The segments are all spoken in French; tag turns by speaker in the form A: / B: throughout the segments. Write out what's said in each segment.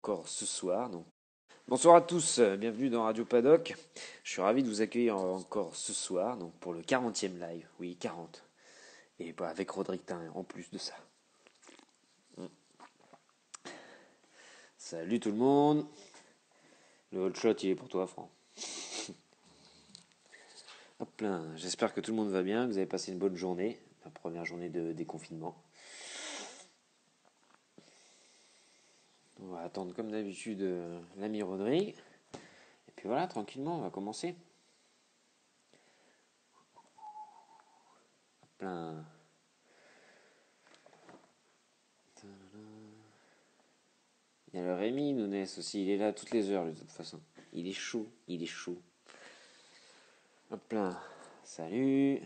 A: encore ce soir. Donc, bonsoir à tous, bienvenue dans Radio Paddock. Je suis ravi de vous accueillir encore ce soir donc pour le 40e live. Oui, 40. Et bah, avec Rodrigue Tin en plus de ça. Salut tout le monde. Le hot shot, il est pour toi, Franck. Hop là, j'espère que tout le monde va bien, que vous avez passé une bonne journée, la première journée de déconfinement. On va attendre comme d'habitude l'ami Rodrigue. Et puis voilà, tranquillement, on va commencer. Hop là. Il y a le Rémi Nounès aussi, il est là toutes les heures de toute façon. Il est chaud, il est chaud. Hop là, salut.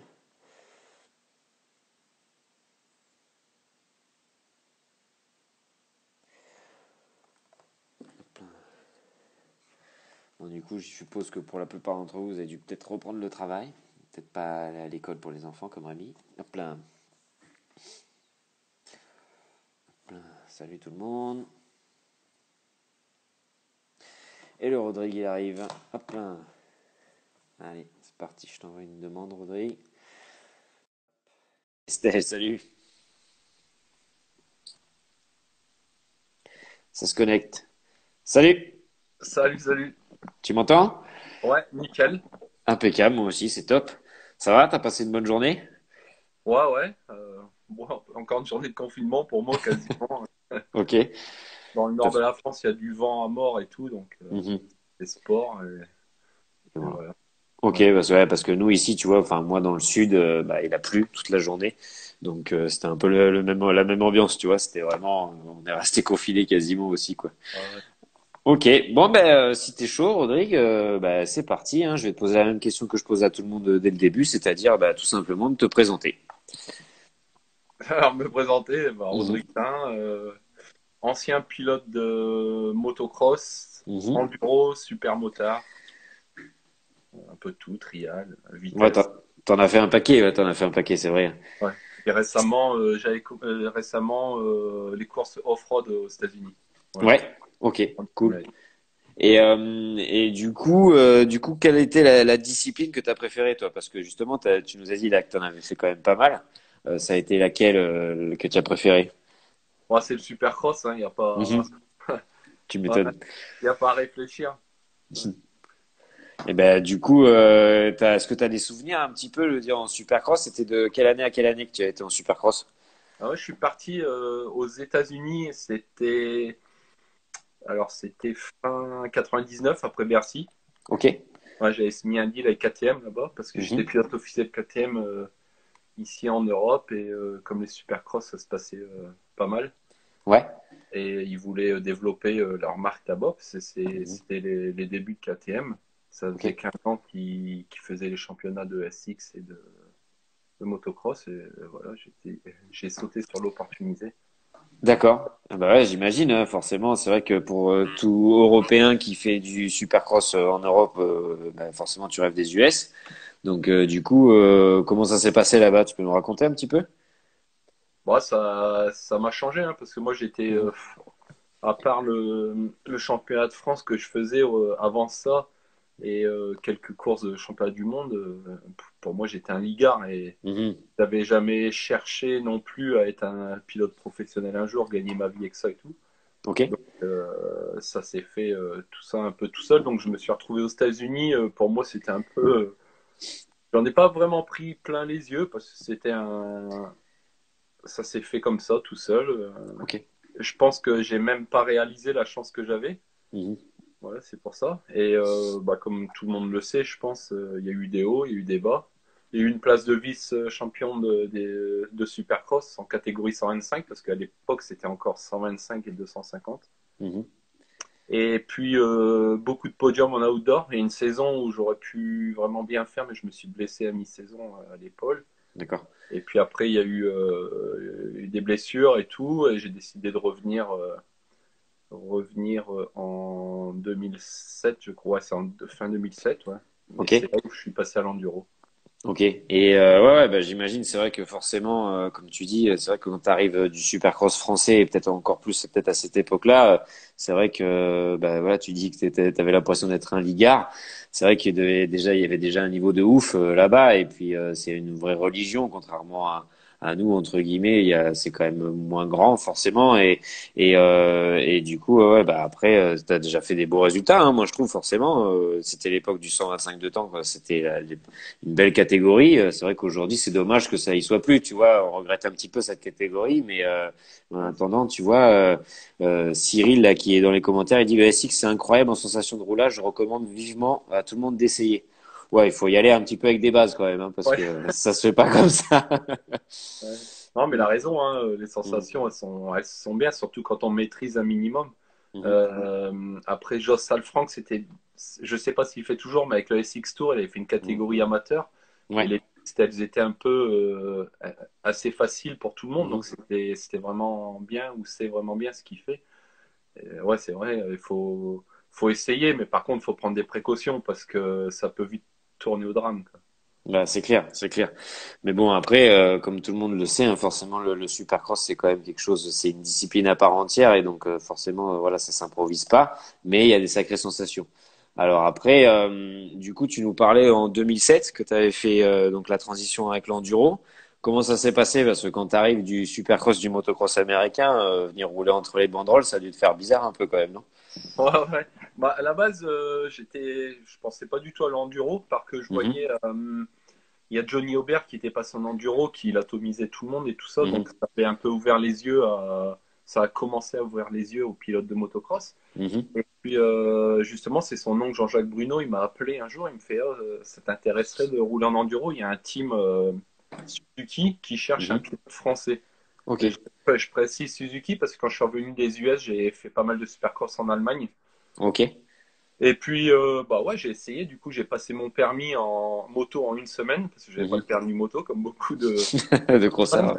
A: Hop là. Bon, du coup, je suppose que pour la plupart d'entre vous, vous avez dû peut-être reprendre le travail. Peut-être pas aller à l'école pour les enfants comme Rémi. Hop là. Hop là. Salut tout le monde. Et le Rodrigue, il arrive. Hop là. Allez, c'est parti, je t'envoie une demande, Rodrigue. Estelle, salut. Ça se connecte. Salut.
B: Salut.
A: Tu m'entends?
B: Ouais, nickel.
A: Impeccable, moi aussi, c'est top. Ça va? T'as passé une bonne journée?
B: Ouais. Bon, encore une journée de confinement pour moi, quasiment.
A: Ok.
B: Dans le nord de la France, il y a du vent à mort et tout, donc
A: Mhm.
B: c'est sport.
A: Et
B: Et
A: voilà.
B: voilà.
A: Ok,
B: Ouais.
A: parce que nous ici, tu vois, enfin moi dans le sud, il a plu toute la journée, donc c'était un peu la même ambiance, tu vois. C'était vraiment, on est resté confinés quasiment aussi, quoi.
B: Ouais.
A: Ok, bon si t'es chaud, Rodrigue, c'est parti. Hein. Je vais te poser la même question que je pose à tout le monde dès le début, c'est-à-dire tout simplement de te présenter.
B: Alors, me présenter,
A: Mhm.
B: Rodrigue Tin, ancien pilote de motocross,
A: Mhm.
B: enduro, super motard, un peu tout, trial,
A: Ouais,
B: vitesse.
A: t'en as fait un paquet, ouais, t'en as fait un paquet, c'est vrai.
B: Ouais. Et récemment, les courses off-road aux États-Unis. Voilà.
A: Ouais, ok, cool. Et du coup, quelle était la discipline que tu as préférée, toi? Parce que justement, tu nous as dit là que tu en avais fait quand même pas mal. Ça a été laquelle que tu as préférée?
B: Ouais, c'est le supercross, il n'y a pas.
A: Mhm. Tu
B: Ouais,
A: m'étonnes.
B: il n'y a pas à réfléchir.
A: Et ben, du coup, est-ce que tu as des souvenirs un petit peu, le dire en supercross? C'était de quelle année à quelle année que tu as été en supercross?
B: Ah ouais, je suis parti aux États-Unis. C'était fin 99 après Bercy.
A: Ok.
B: Ouais, j'avais mis un deal avec KTM là-bas parce que j'étais
A: Mhm.
B: pilote officiel KTM ici en Europe et comme les supercross ça se passait pas mal
A: Ouais.
B: et ils voulaient développer leur marque là-bas parce que
A: Mhm.
B: c'était les débuts de KTM. Ça
A: Ok.
B: faisait 15 ans qu'ils faisaient les championnats de SX et de motocross et voilà, j'ai sauté sur l'opportunité.
A: D'accord. Ah bah ouais, j'imagine, hein, forcément. C'est vrai que pour tout Européen qui fait du supercross en Europe, forcément, tu rêves des US. Donc, du coup, comment ça s'est passé là-bas? Tu peux nous raconter un petit peu?
B: Bon, ça m'a changé parce que moi j'étais,
A: Mhm.
B: à part le championnat de France que je faisais avant ça et quelques courses de championnat du monde, pour moi j'étais un ligard et
A: Mhm.
B: j'avais jamais cherché non plus à être un pilote professionnel un jour, gagner ma vie avec ça et tout.
A: Ok.
B: Donc ça s'est fait tout ça un peu tout seul. Donc je me suis retrouvé aux États-Unis. Pour moi c'était un peu, j'en ai pas vraiment pris plein les yeux parce que ça s'est fait comme ça tout seul.
A: Ok.
B: Je pense que j'ai même pas réalisé la chance que j'avais.
A: Mhm.
B: Voilà, c'est pour ça. Et comme tout le monde le sait, je pense, il y a eu des hauts, il y a eu des bas. Il y a eu une place de vice-champion de Supercross en catégorie 125, parce qu'à l'époque, c'était encore 125 et 250.
A: Mhm.
B: Et puis, beaucoup de podiums en outdoor. Et une saison où j'aurais pu vraiment bien faire, mais je me suis blessé à mi-saison à l'épaule.
A: D'accord.
B: Et puis après, il y a eu des blessures et tout. Et j'ai décidé de revenir en 2007, je crois. C'est fin 2007, ouais. Et
A: Ok.
B: c'est là où je suis passé à l'enduro.
A: Ok. Et j'imagine, c'est vrai que forcément, comme tu dis, c'est vrai que quand tu arrives du supercross français, et peut-être encore plus, peut-être à cette époque-là, c'est vrai que bah, voilà, tu dis que t'avais l'impression d'être un ligard. C'est vrai il y avait déjà un niveau de ouf là-bas, et puis c'est une vraie religion, contrairement à nous entre guillemets. C'est quand même moins grand forcément, et du coup ouais, bah après t'as déjà fait des beaux résultats. Hein, moi je trouve forcément. C'était l'époque du 125 de temps, quoi. C'était une belle catégorie. C'est vrai qu'aujourd'hui c'est dommage que ça y soit plus. Tu vois, on regrette un petit peu cette catégorie, mais en attendant, tu vois, Cyril, là, qui est dans les commentaires, il dit, le SX, c'est incroyable en sensation de roulage. Je recommande vivement à tout le monde d'essayer. Ouais, il faut y aller un petit peu avec des bases quand même, hein, parce
B: Ouais.
A: que ça se fait pas comme ça.
B: Ouais. Non, mais la
A: Mm,
B: raison, hein, les
A: mm,
B: sensations, elles sont bien, surtout quand on maîtrise un minimum.
A: mhm.
B: Après, Joss Salfranck, je sais pas s'il fait toujours, mais avec le SX Tour, il avait fait une
A: Mm.
B: catégorie amateur. Et
A: Ouais.
B: les pistes, elles étaient un peu assez faciles pour tout le monde.
A: Mhm.
B: Donc, c'était vraiment bien, ou c'est vraiment bien ce qu'il fait. Et ouais, c'est vrai, faut essayer, mais par contre, il faut prendre des précautions parce que ça peut vite tourner au drame, quoi.
A: Bah, c'est clair, c'est clair. Mais bon, après, comme tout le monde le sait, hein, forcément, le supercross, c'est quand même quelque chose, c'est une discipline à part entière, et donc forcément, voilà, ça s'improvise pas, mais il y a des sacrées sensations. Alors après, du coup, tu nous parlais en 2007 que tu avais fait donc la transition avec l'enduro. Comment ça s'est passé? Parce que quand tu arrives du supercross du motocross américain, venir rouler entre les banderoles, ça a dû te faire bizarre un peu quand même, non?
B: Ouais, ouais. Bah, à la base, je pensais pas du tout à l'enduro, parce que je
A: Mhm,
B: voyais, il y a Johnny Aubert qui était passé en enduro, qui atomisait tout le monde et tout ça, donc
A: mhm,
B: ça avait un peu ouvert les yeux ça a commencé à ouvrir les yeux aux pilotes de motocross.
A: mhm,
B: Et puis, justement, c'est son oncle Jean-Jacques Bruno, il m'a appelé un jour, il me fait, oh, ça t'intéresserait de rouler en enduro? Il y a un team Suzuki qui cherche un
A: mhm.
B: pilote français.
A: Ok.
B: Et je précise Suzuki parce que quand je suis revenu des US, j'ai fait pas mal de supercross en Allemagne.
A: Ok.
B: Et puis, bah ouais, j'ai essayé. Du coup, j'ai passé mon permis en moto en une semaine parce que j'avais pas
A: Mhm.
B: le permis moto comme beaucoup de
A: De
B: fans.
A: concert.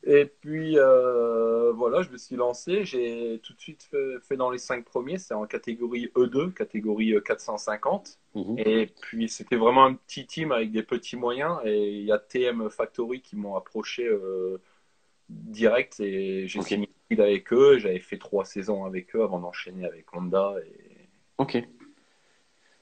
B: Et puis, voilà, je me suis lancé. J'ai tout de suite fait dans les 5 premiers. C'est en catégorie E2, catégorie 450.
A: Mhm.
B: Et puis, c'était vraiment un petit team avec des petits moyens. Et il y a TM Factory qui m'ont approché direct et j'ai
A: Ok.
B: signé avec eux. J'avais fait 3 saisons avec eux avant d'enchaîner avec Honda. Et...
A: Ok.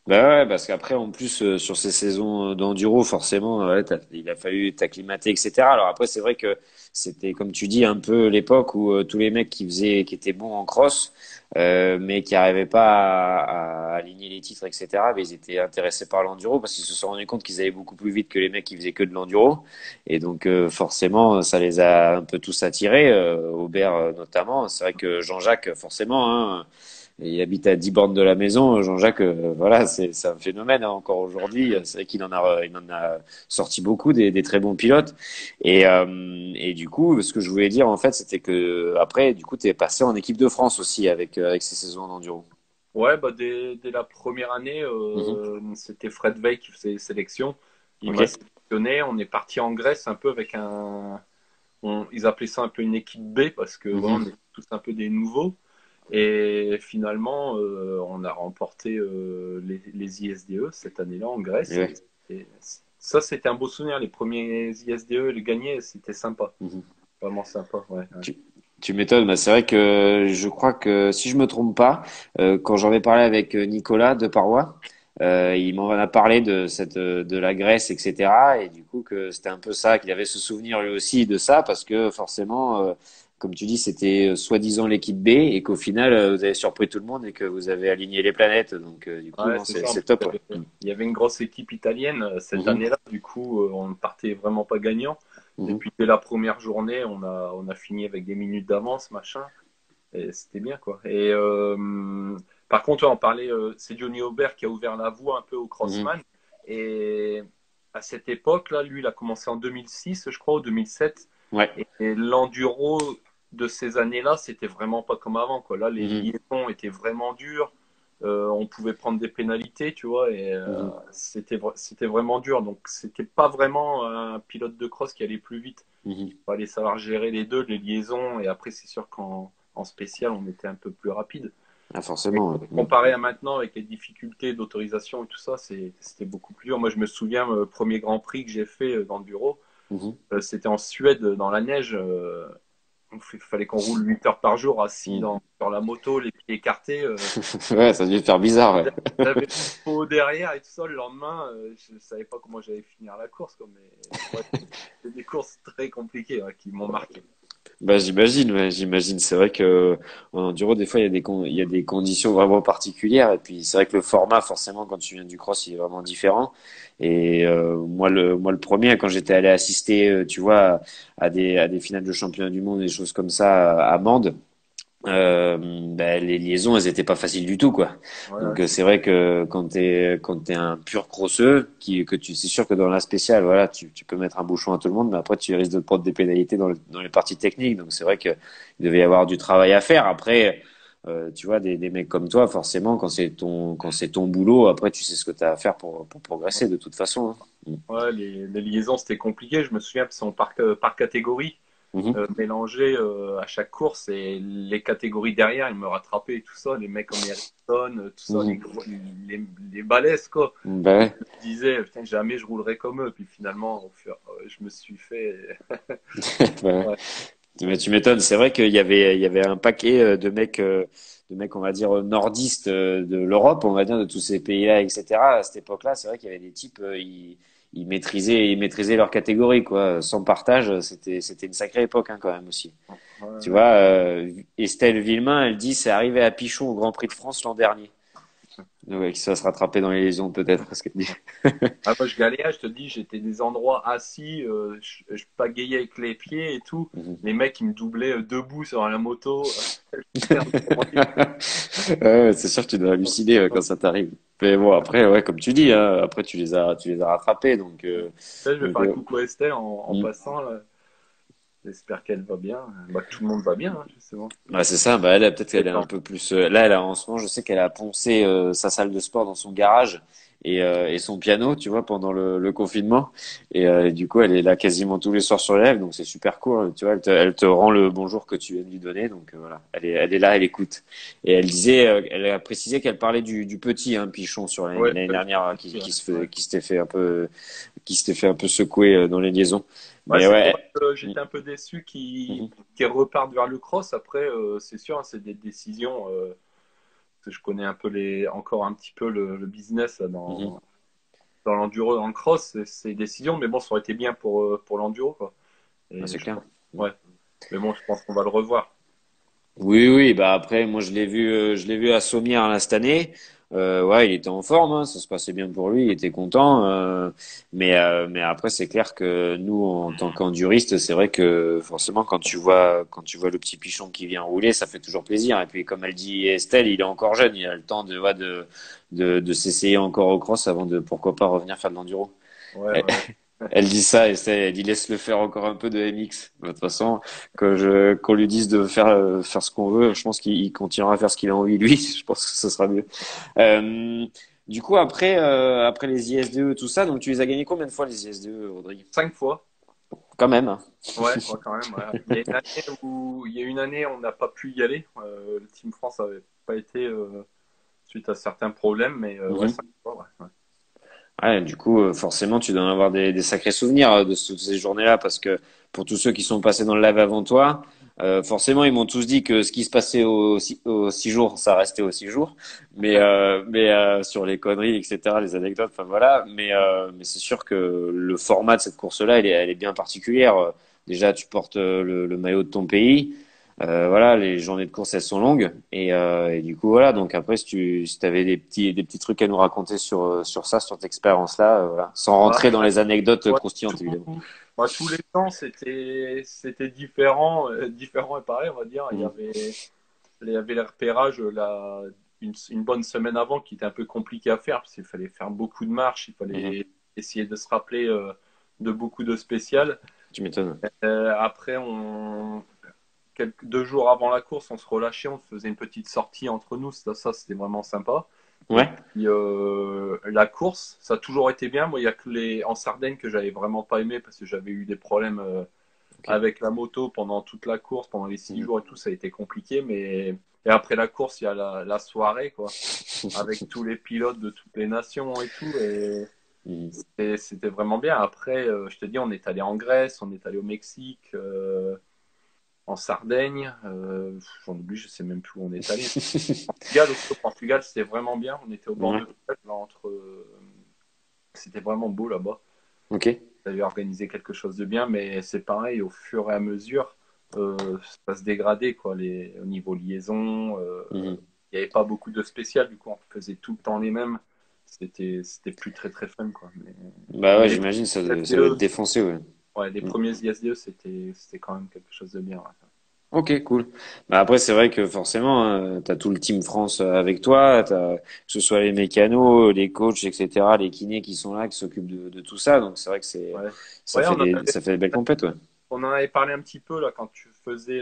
A: Bah ouais, parce qu'après, en plus, sur ces saisons d'enduro, forcément, ouais, il a fallu t'acclimater, etc. Alors après, c'est vrai que c'était, comme tu dis, un peu l'époque où tous les mecs qui étaient bons en cross, mais qui arrivaient pas à aligner les titres, etc. Mais ils étaient intéressés par l'enduro parce qu'ils se sont rendus compte qu'ils allaient beaucoup plus vite que les mecs qui faisaient que de l'enduro. Et donc, forcément, ça les a un peu tous attirés, Aubert notamment. C'est vrai que Jean-Jacques, forcément, hein, et il habite à 10 bornes de la maison. Jean-Jacques, voilà, c'est un phénomène hein, encore aujourd'hui. C'est vrai il en a sorti beaucoup des très bons pilotes. Et du coup, ce que je voulais dire en fait, c'était que après, du coup, tu es passé en équipe de France aussi avec ces saisons d'enduro.
B: Ouais, bah dès la première année,
A: Mhm.
B: c'était Fred Veil qui faisait les sélections. Il
A: Ok.
B: m'a sélectionné. On est parti en Grèce un peu avec ils appelaient ça un peu une équipe B parce que voilà,
A: Mhm.
B: on est tous un peu des nouveaux. Et finalement, on a remporté les ISDE cette année-là en Grèce.
A: Ouais.
B: Et ça, c'était un beau souvenir. Les premiers ISDE, les gagner, c'était sympa.
A: Mhm.
B: Vraiment sympa, ouais. Ouais.
A: Tu, tu m'étonnes, mais c'est vrai que je crois que si je me trompe pas, quand j'en ai parlé avec Nicolas de Parois, il m'en a parlé de la Grèce, etc. Et du coup que c'était un peu ça, qu'il avait ce souvenir lui aussi de ça, parce que forcément, comme tu dis, c'était soi-disant l'équipe B et qu'au final vous avez surpris tout le monde et que vous avez aligné les planètes. Donc du coup,
B: Ouais,
A: non,
B: c'est ça. En
A: c'est
B: plus,
A: top, ouais.
B: il y avait une grosse équipe italienne cette
A: Mhm,
B: année-là. Du coup, on ne partait vraiment pas gagnant. Et
A: mhm,
B: puis, dès la première journée, on a fini avec des minutes d'avance, machin. Et c'était bien, quoi. Et par contre, ouais, on parlait, c'est Johnny Aubert qui a ouvert la voie un peu au
A: mhm.
B: Crossman. Et à cette époque-là, lui, il a commencé en 2006, je crois, ou 2007.
A: Ouais.
B: Et l'enduro de ces années-là, c'était vraiment pas comme avant, quoi. Là, les
A: Mhm,
B: liaisons étaient vraiment dures. On pouvait prendre des pénalités, tu vois, et
A: mhm,
B: c'était vraiment dur. Donc, c'était pas vraiment un pilote de cross qui allait plus vite.
A: mhm.
B: Il fallait savoir gérer les deux, les liaisons, et après, c'est sûr qu'en spécial, on était un peu plus rapide.
A: Ah,
B: Et
A: forcément. Ouais. Mhm.
B: comparé à maintenant, avec les difficultés d'autorisation et tout ça, c'était beaucoup plus dur. Moi, je me souviens, le premier Grand Prix que j'ai fait d'enduro,
A: Mhm.
B: c'était en Suède, dans la neige. Il fallait qu'on roule 8 heures par jour assis
A: Mm.
B: sur la moto, les pieds écartés.
A: Ouais, ça a dû faire bizarre, ouais.
B: J'avais le pot derrière et tout ça. Le lendemain, je ne savais pas comment j'allais finir la course, quoi, mais ouais, c'est des courses très compliquées, ouais, qui m'ont marqué.
A: Bah, j'imagine, ouais, j'imagine. C'est vrai que en enduro, des fois, il y a des conditions vraiment particulières. Et puis, c'est vrai que le format, forcément, quand tu viens du cross, il est vraiment différent. Et moi, le premier, quand j'étais allé assister, tu vois, à des finales de championnat du monde, des choses comme ça à Mende, ben, les liaisons, elles étaient pas faciles du tout, quoi.
B: Ouais, ouais,
A: Donc c'est vrai que quand t'es un pur crosseux, c'est sûr que dans la spéciale, voilà, tu peux mettre un bouchon à tout le monde, mais après tu risques de te prendre des pénalités dans les parties techniques. Donc c'est vrai que il devait y avoir du travail à faire. Après, tu vois, des mecs comme toi, forcément, quand c'est ton boulot, après tu sais ce que tu as à faire pour progresser de toute façon, hein.
B: ouais, les liaisons, c'était compliqué. Je me souviens, parce qu'on par catégorie.
A: Mhm.
B: Mélanger à chaque course et les catégories derrière, ils me rattrapaient et tout ça, les mecs comme Ericsson, tout ça,
A: Mhm.
B: les balèzes quoi.
A: Bah
B: Et
A: ouais.
B: je me disais, putain, jamais je roulerai comme eux. Puis finalement, je me suis fait.
A: Bah ouais.
B: Ouais,
A: Tu m'étonnes. C'est vrai il y avait un paquet de mecs, on va dire, nordistes de l'Europe, on va dire, de tous ces pays-là, etc. À cette époque-là, c'est vrai qu'il y avait des types, ils maîtrisaient leur catégorie, quoi. Sans partage, c'était une sacrée époque, hein, quand même aussi. Tu
B: ouais.
A: vois, Estelle Villemain, elle dit, c'est arrivé à Pichon au Grand Prix de France l'an dernier. Ouais, qui va se rattraper dans les lésions, peut-être, parce qu'elle dit.
B: Ah, moi, je galérais, je te dis, j'étais des endroits assis, je pagayais avec les pieds et tout. Les mecs, ils me doublaient debout sur la moto. Putain, comment dire.
A: Ouais, c'est sûr que tu dois halluciner quand ça t'arrive. Mais bon, après, ouais, comme tu dis, hein, après tu les as rattrapés,
B: Là, je vais
A: donc
B: faire un coucou à Estelle en
A: mm.
B: passant. Là. J'espère qu'elle va bien. Bah, que tout le monde va bien, hein, justement.
A: Ouais, c'est ça. Bah, peut-être qu'elle est un
B: Attends.
A: peu plus. Là, elle a, en ce moment, je sais qu'elle a poncé sa salle de sport dans son garage et son piano, tu vois, pendant le confinement. Et du coup, elle est là quasiment tous les soirs sur les live, donc c'est super cool. Tu vois, elle te rend le bonjour que tu viens de lui donner, donc voilà, elle est là, elle écoute. Et elle disait, elle a précisé qu'elle parlait du petit, hein, Pichon sur
B: Ouais,
A: l'année dernière,
B: ouais. Ouais.
A: qui s'était fait un peu, qui s'était fait un peu secouer dans les liaisons.
B: Ouais,
A: Mais
B: c'est dommage.
A: ouais.
B: J'étais un peu déçu
A: Mhm.
B: qu'ils repartent vers le cross. Après, c'est sûr, hein, c'est des décisions. Parce que je connais un peu encore un petit peu le business là,
A: Mhm.
B: dans l'enduro, dans le cross, c'est des décisions. Mais bon, ça aurait été bien pour l'enduro, quoi.
A: Ouais,
B: Et
A: c'est
B: je
A: clair.
B: pense, ouais. Mais bon, je pense qu'on va le revoir.
A: Oui, oui, bah après, moi je l'ai vu à Sommières là, cette année. Ouais, il était en forme, hein, ça se passait bien pour lui, il était content. Mais après, c'est clair que nous, en tant qu'enduristes, c'est vrai que forcément, quand tu vois le petit pichon qui vient rouler, ça fait toujours plaisir. Et puis, comme elle dit Estelle, il est encore jeune, il a le temps de s'essayer encore au cross avant de, pourquoi pas, revenir faire de l'enduro.
B: Ouais, ouais.
A: Elle dit ça et elle dit laisse le faire encore un peu de MX. De toute façon, qu'on lui dise de faire faire ce qu'on veut, je pense qu'il continuera à faire ce qu'il a envie lui. Je pense que ce sera mieux. Du coup après les ISDE tout ça, donc tu les as gagnés combien de fois les ISDE, Rodrigue?
B: 5 fois.
A: Quand même, hein.
B: Ouais, quand même. Ouais. Il y a une année, on n'a pas pu y aller. Le Team France avait pas été suite à certains problèmes, mais ouais,
A: Mhm.
B: 5 fois. Ouais, ouais.
A: Ouais, du coup, forcément, tu dois en avoir des sacrés souvenirs de ces journées-là, parce que pour tous ceux qui sont passés dans le live avant toi, forcément, ils m'ont tous dit que ce qui se passait au 6 jours, ça restait au 6 jours, sur les conneries, etc., les anecdotes, enfin voilà. Mais c'est sûr que le format de cette course-là, elle est bien particulière. Déjà, tu portes le maillot de ton pays. Voilà, les journées de course elles sont longues et du coup voilà. Donc après, si t'avais des petits trucs à nous raconter sur ça, sur cette expérience-là, voilà, sans
B: Bah,
A: rentrer dans les anecdotes
B: ouais,
A: croustillantes évidemment.
B: tous les temps, c'était différent, différent et pareil, on va dire.
A: Mhm.
B: Il y avait les repérages une bonne semaine avant qui était un peu compliqué à faire parce qu'il fallait faire beaucoup de marches, il
A: Mhm.
B: fallait essayer de se rappeler de beaucoup de spéciales.
A: Tu m'étonnes.
B: Après, 2 jours avant la course, on se relâchait, on faisait une petite sortie entre nous. Ça c'était vraiment sympa. Et
A: Ouais.
B: puis la course, ça a toujours été bien. Moi, il y a que en Sardaigne que j'avais vraiment pas aimé parce que j'avais eu des problèmes
A: Ok.
B: avec la moto pendant toute la course, pendant les six
A: Mhm.
B: jours et tout, ça a été compliqué. Mais et après la course, il y a la soirée quoi, avec tous les pilotes de toutes les nations et tout. Et
A: Mhm.
B: c'était vraiment bien. Après, je te dis, on est allé en Grèce, on est allé au Mexique. en Sardaigne. J'en oublie, je sais même plus où on est allé. Portugal, aussi, au Portugal, c'était vraiment bien. On était au bord
A: Ouais.
B: de mer, là, c'était vraiment beau là-bas.
A: Ok.
B: On avait organisé quelque chose de bien, mais c'est pareil, au fur et à mesure, ça se dégradait, quoi, au niveau liaison.
A: Mhm.
B: Il n'y avait pas beaucoup de spécial, du coup, on faisait tout le temps les mêmes. C'était plus très très fun, quoi.
A: Bah ouais,
B: Mais
A: j'imagine ça doit être
B: ISDE,
A: défoncé, ouais.
B: ouais, les
A: Mm.
B: premiers ISDE, c'était quand même quelque chose de bien. Ouais.
A: Ok, cool. Bah après, c'est vrai que forcément, hein, t'as tout le Team France avec toi, que ce soit les mécanos, les coachs, etc., les kinés qui sont là, qui s'occupent de tout ça. Donc c'est vrai que
B: Ouais, ouais
A: ça fait des belles compètes, ouais.
B: on en avait parlé un petit peu là quand tu faisais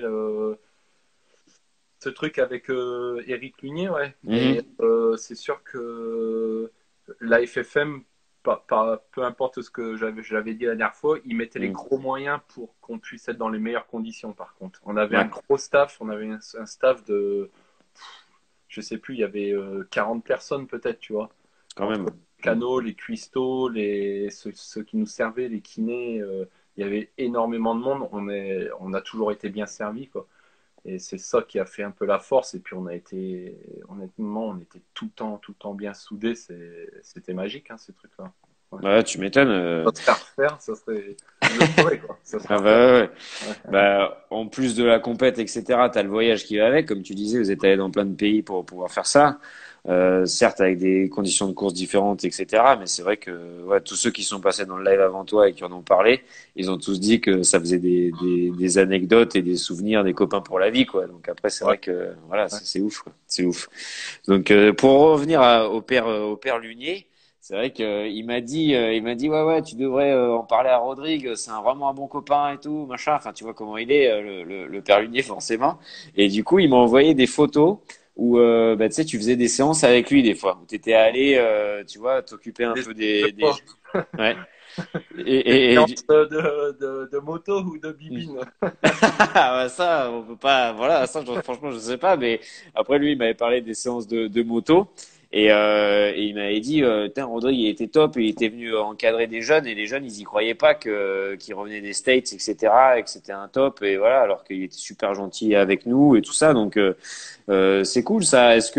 B: ce truc avec Eric Lunier, ouais. Et
A: Mhm.
B: c'est sûr que la FFM, peu importe ce que j'avais dit la dernière fois, ils mettaient les
A: Mhm.
B: gros moyens pour qu'on puisse être dans les meilleures conditions, par contre. On avait un
A: Ouais,
B: gros staff, on avait un staff de, je sais plus, il y avait 40 personnes peut-être, tu vois,
A: quand
B: entre
A: même.
B: les
A: Mhm.
B: canaux, les cuistots, ceux qui nous servaient, les kinés, il y avait énormément de monde. On a toujours été bien servis, quoi. Et c'est ça qui a fait un peu la force. Et puis on a été, honnêtement, on était tout le temps bien soudés. C'était magique, hein, ces trucs-là. Ouais.
A: Ouais, tu m'étonnes.
B: Ça serait à refaire, ça serait, je le ferais, quoi. Ça serait
A: Ah
B: à refaire.
A: bah ouais, ouais.
B: Ouais.
A: Bah, en plus de la compète, etc., t'as le voyage qui va avec. Comme tu disais, vous êtes allé dans plein de pays pour pouvoir faire ça. Certes, avec des conditions de course différentes, etc. Mais c'est vrai que ouais, tous ceux qui sont passés dans le live avant toi et qui en ont parlé, ils ont tous dit que ça faisait des anecdotes et des souvenirs, des copains pour la vie, quoi. Donc après, c'est
B: Ouais.
A: vrai que voilà,
B: Ouais.
A: c'est ouf, quoi. C'est ouf. Donc pour revenir au père Lunier, c'est vrai que il m'a dit ouais ouais tu devrais en parler à Rodrigue, c'est vraiment un bon copain et tout machin. Enfin tu vois comment il est le père Lunier forcément. Et du coup il m'a envoyé des photos où bah, tu sais tu faisais des séances avec lui des fois où t'étais allé tu vois t'occuper un
B: Des
A: peu
B: de
A: des
B: quoi?
A: ouais
B: Des
A: et,
B: séances
A: et-
B: de moto ou de bibine?
A: Ah, bah, ça, on peut pas. Voilà, ça, franchement, je sais pas. Mais après, lui, il m'avait parlé des séances de moto. Et il m'avait dit, Tain, Rodrigue, il était top. Il était venu encadrer des jeunes. Et les jeunes, ils y croyaient pas qu'il revenait des States, etc. Et que c'était un top. Et voilà, alors qu'il était super gentil avec nous et tout ça. Donc, c'est cool, ça. Est-ce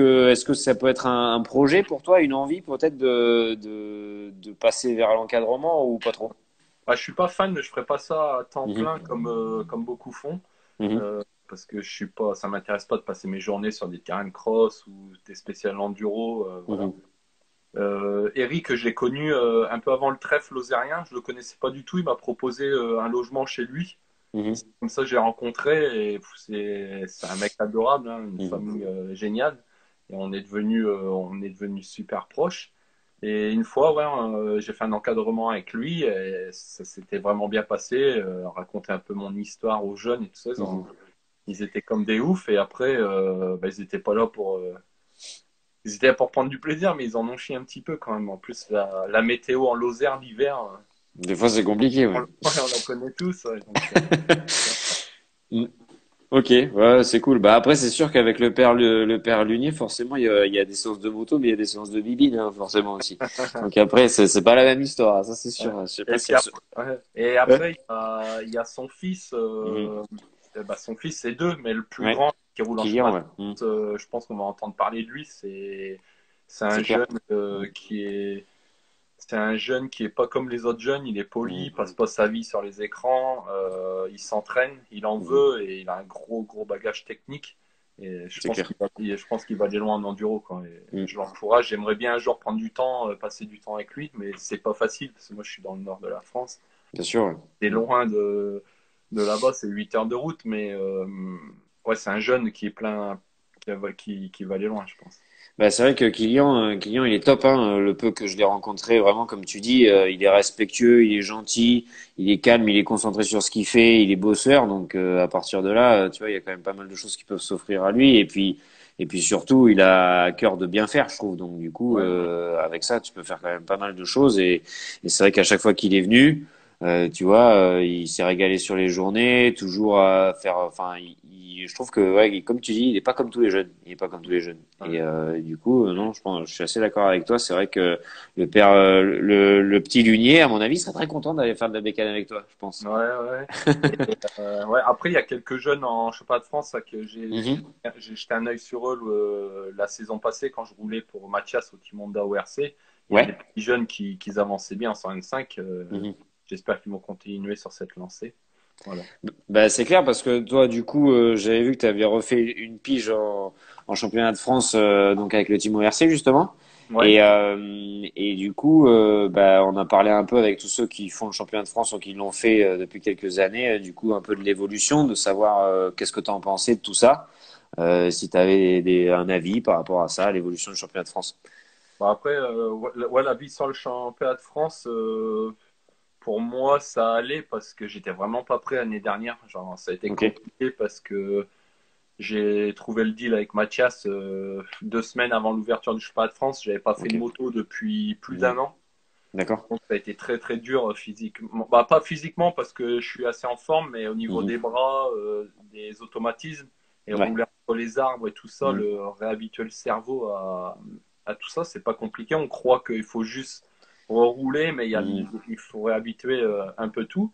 A: que ça peut être un projet pour toi, une envie peut-être de passer vers l'encadrement ou pas trop?
B: Bah, je suis pas fan, je ferais pas ça à temps
A: Mhm.
B: plein comme beaucoup font.
A: Mhm.
B: Parce que je suis pas, ça m'intéresse pas de passer mes journées sur des terrains de cross ou des spéciales enduro, voilà.
A: Mhm.
B: Eric, je l'ai connu un peu avant le trèfle lozérien, je le connaissais pas du tout, il m'a proposé un logement chez lui. Et
A: Mhm.
B: c'est comme ça que j'ai rencontré et c'est un mec adorable, hein, une
A: Mhm.
B: famille géniale. Et on est devenu super proches. Et une fois, ouais, j'ai fait un encadrement avec lui et ça s'était vraiment bien passé. Raconter un peu mon histoire aux jeunes et tout ça.
A: Mhm.
B: Ils étaient comme des oufs et après, bah, ils étaient pas là pour. Ils étaient là pour prendre du plaisir, mais ils en ont chié un petit peu quand même. En plus, la météo en Lozère l'hiver,
A: Des fois, c'est compliqué, ouais.
B: on la connaît tous. Ouais, donc,
A: Mm. Ok, ouais, c'est cool. Bah après, c'est sûr qu'avec le père Lunier, forcément, il y a des séances de moto, mais il y a des séances de bibine, hein, forcément aussi. Donc après, c'est pas la même histoire, hein, ça c'est
B: ouais.
A: sûr. Je sais pas
B: Et
A: si
B: puis
A: elle se...
B: après, ouais. Et
A: Ouais.
B: après, il y a son fils.
A: Mhm.
B: Bah, son fils, c'est deux, mais le plus
A: Ouais.
B: grand qui roule en chemin
A: Kylian,
B: de
A: ouais. Mhm.
B: course, je pense qu'on va entendre parler de lui. C'est un
A: C'est clair.
B: jeune
A: Mhm.
B: qui est. C'est un jeune qui est pas comme les autres jeunes, il est poli,
A: Mhm.
B: il passe pas sa vie sur les écrans, il s'entraîne, il en
A: Mhm.
B: veut et il a un gros bagage technique. Et
A: C'est clair.
B: je pense qu'il va aller loin en enduro, quoi. Et
A: Mhm.
B: je l'encourage. J'aimerais bien un jour prendre du temps, passer du temps avec lui, mais c'est pas facile parce que moi je suis dans le nord de la France.
A: Bien sûr, ouais.
B: C'est
A: Mhm.
B: loin de là-bas, c'est 8 heures de route, mais ouais, c'est un jeune qui est plein, qui va aller loin, je pense.
A: Bah, c'est vrai que Kylian, il est top, hein, le peu que je l'ai rencontré, vraiment, comme tu dis, il est respectueux, il est gentil, il est calme, il est concentré sur ce qu'il fait, il est bosseur, donc à partir de là, tu vois, il y a quand même pas mal de choses qui peuvent s'offrir à lui, et puis surtout, il a à cœur de bien faire, je trouve, donc du coup,
B: Ouais,
A: avec ça, tu peux faire quand même pas mal de choses, et c'est vrai qu'à chaque fois qu'il est venu, tu vois, il s'est régalé sur les journées, toujours à faire, enfin, je trouve que, ouais, comme tu dis, il est pas comme tous les jeunes. Il est pas comme tous les jeunes.
B: Ouais.
A: Et du coup, non, je suis assez d'accord avec toi. C'est vrai que le père, le petit Lunier, à mon avis, serait très content d'aller faire de la bécane avec toi, je pense.
B: Ouais, ouais. Ouais. Après, il y a quelques jeunes en championnat de France là, que
A: Mhm.
B: j'ai jeté un œil sur eux la saison passée quand je roulais pour Mathias au Team Honda ORC. Il y a des
A: Ouais.
B: petits jeunes qui avançaient bien en 125.
A: Mhm.
B: J'espère qu'ils vont continuer sur cette lancée. Voilà.
A: Bah, c'est clair parce que toi, du coup, j'avais vu que tu avais refait une pige en championnat de France, donc avec le team ORC justement.
B: Ouais.
A: Et du coup, bah, on a parlé un peu avec tous ceux qui font le championnat de France ou qui l'ont fait depuis quelques années, du coup, un peu de l'évolution, de savoir qu'est-ce que tu en pensais de tout ça, si tu avais un avis par rapport à ça, à l'évolution du championnat de France.
B: Bon, après, ouais, la vie sur le championnat de France, pour moi, ça allait parce que j'étais vraiment pas prêt l'année dernière. Genre, ça a été
A: Ok,
B: compliqué parce que j'ai trouvé le deal avec Mathias 2 semaines avant l'ouverture du championnat de France. J'avais pas fait
A: ok.
B: de moto depuis plus
A: Mhm.
B: d'1 an.
A: D'accord.
B: Donc ça a été très très dur physiquement. Bah, pas physiquement parce que je suis assez en forme, mais au niveau
A: Mhm.
B: des bras, des automatismes et
A: Ouais.
B: rouler entre les arbres et tout ça,
A: Mhm.
B: le réhabituer le cerveau à tout ça, c'est pas compliqué. On croit qu'il faut juste rouler, mais
A: Mhm.
B: il faut réhabituer un peu tout.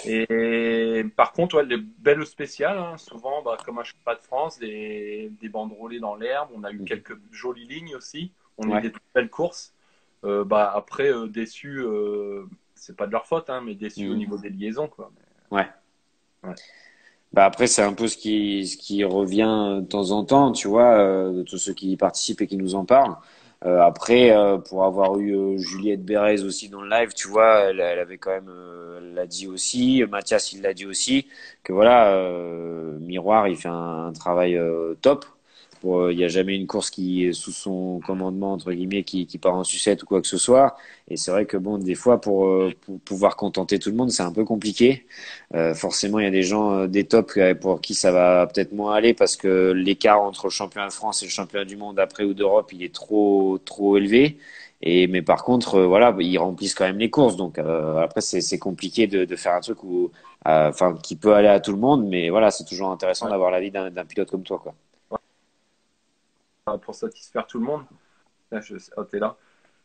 B: Et par contre, ouais, les belles spéciales, hein, souvent, bah, comme un championnat de France, des bandes roulées dans l'herbe. On a eu
A: Mhm.
B: quelques jolies lignes aussi. On a eu
A: Ouais.
B: des très belles courses. Bah, après, déçus, c'est pas de leur faute, hein, mais déçus au
A: Mhm.
B: niveau des liaisons, quoi.
A: Ouais.
B: Ouais.
A: Bah après, c'est un peu ce qui revient de temps en temps, tu vois, de tous ceux qui y participent et qui nous en parlent. Après, pour avoir eu Juliette Bérez aussi dans le live, tu vois, elle avait quand même, elle l'a dit aussi, Mathias, il l'a dit aussi, que voilà, Miroir, il fait un travail top. Il n'y a jamais une course qui est sous son commandement, entre guillemets, qui part en sucette ou quoi que ce soit. Et c'est vrai que bon, des fois, pour pouvoir contenter tout le monde, c'est un peu compliqué. Forcément, il y a des gens, des tops pour qui ça va peut-être moins aller parce que l'écart entre le championnat de France et le championnat du monde après ou d'Europe, il est trop élevé. Mais par contre, voilà, ils remplissent quand même les courses. Donc après, c'est compliqué de faire un truc où, enfin, qui peut aller à tout le monde. Mais voilà, c'est toujours intéressant
B: Ouais.
A: d'avoir l'avis d'un pilote comme toi, quoi.
B: Pour satisfaire tout le monde. Là, t'es là.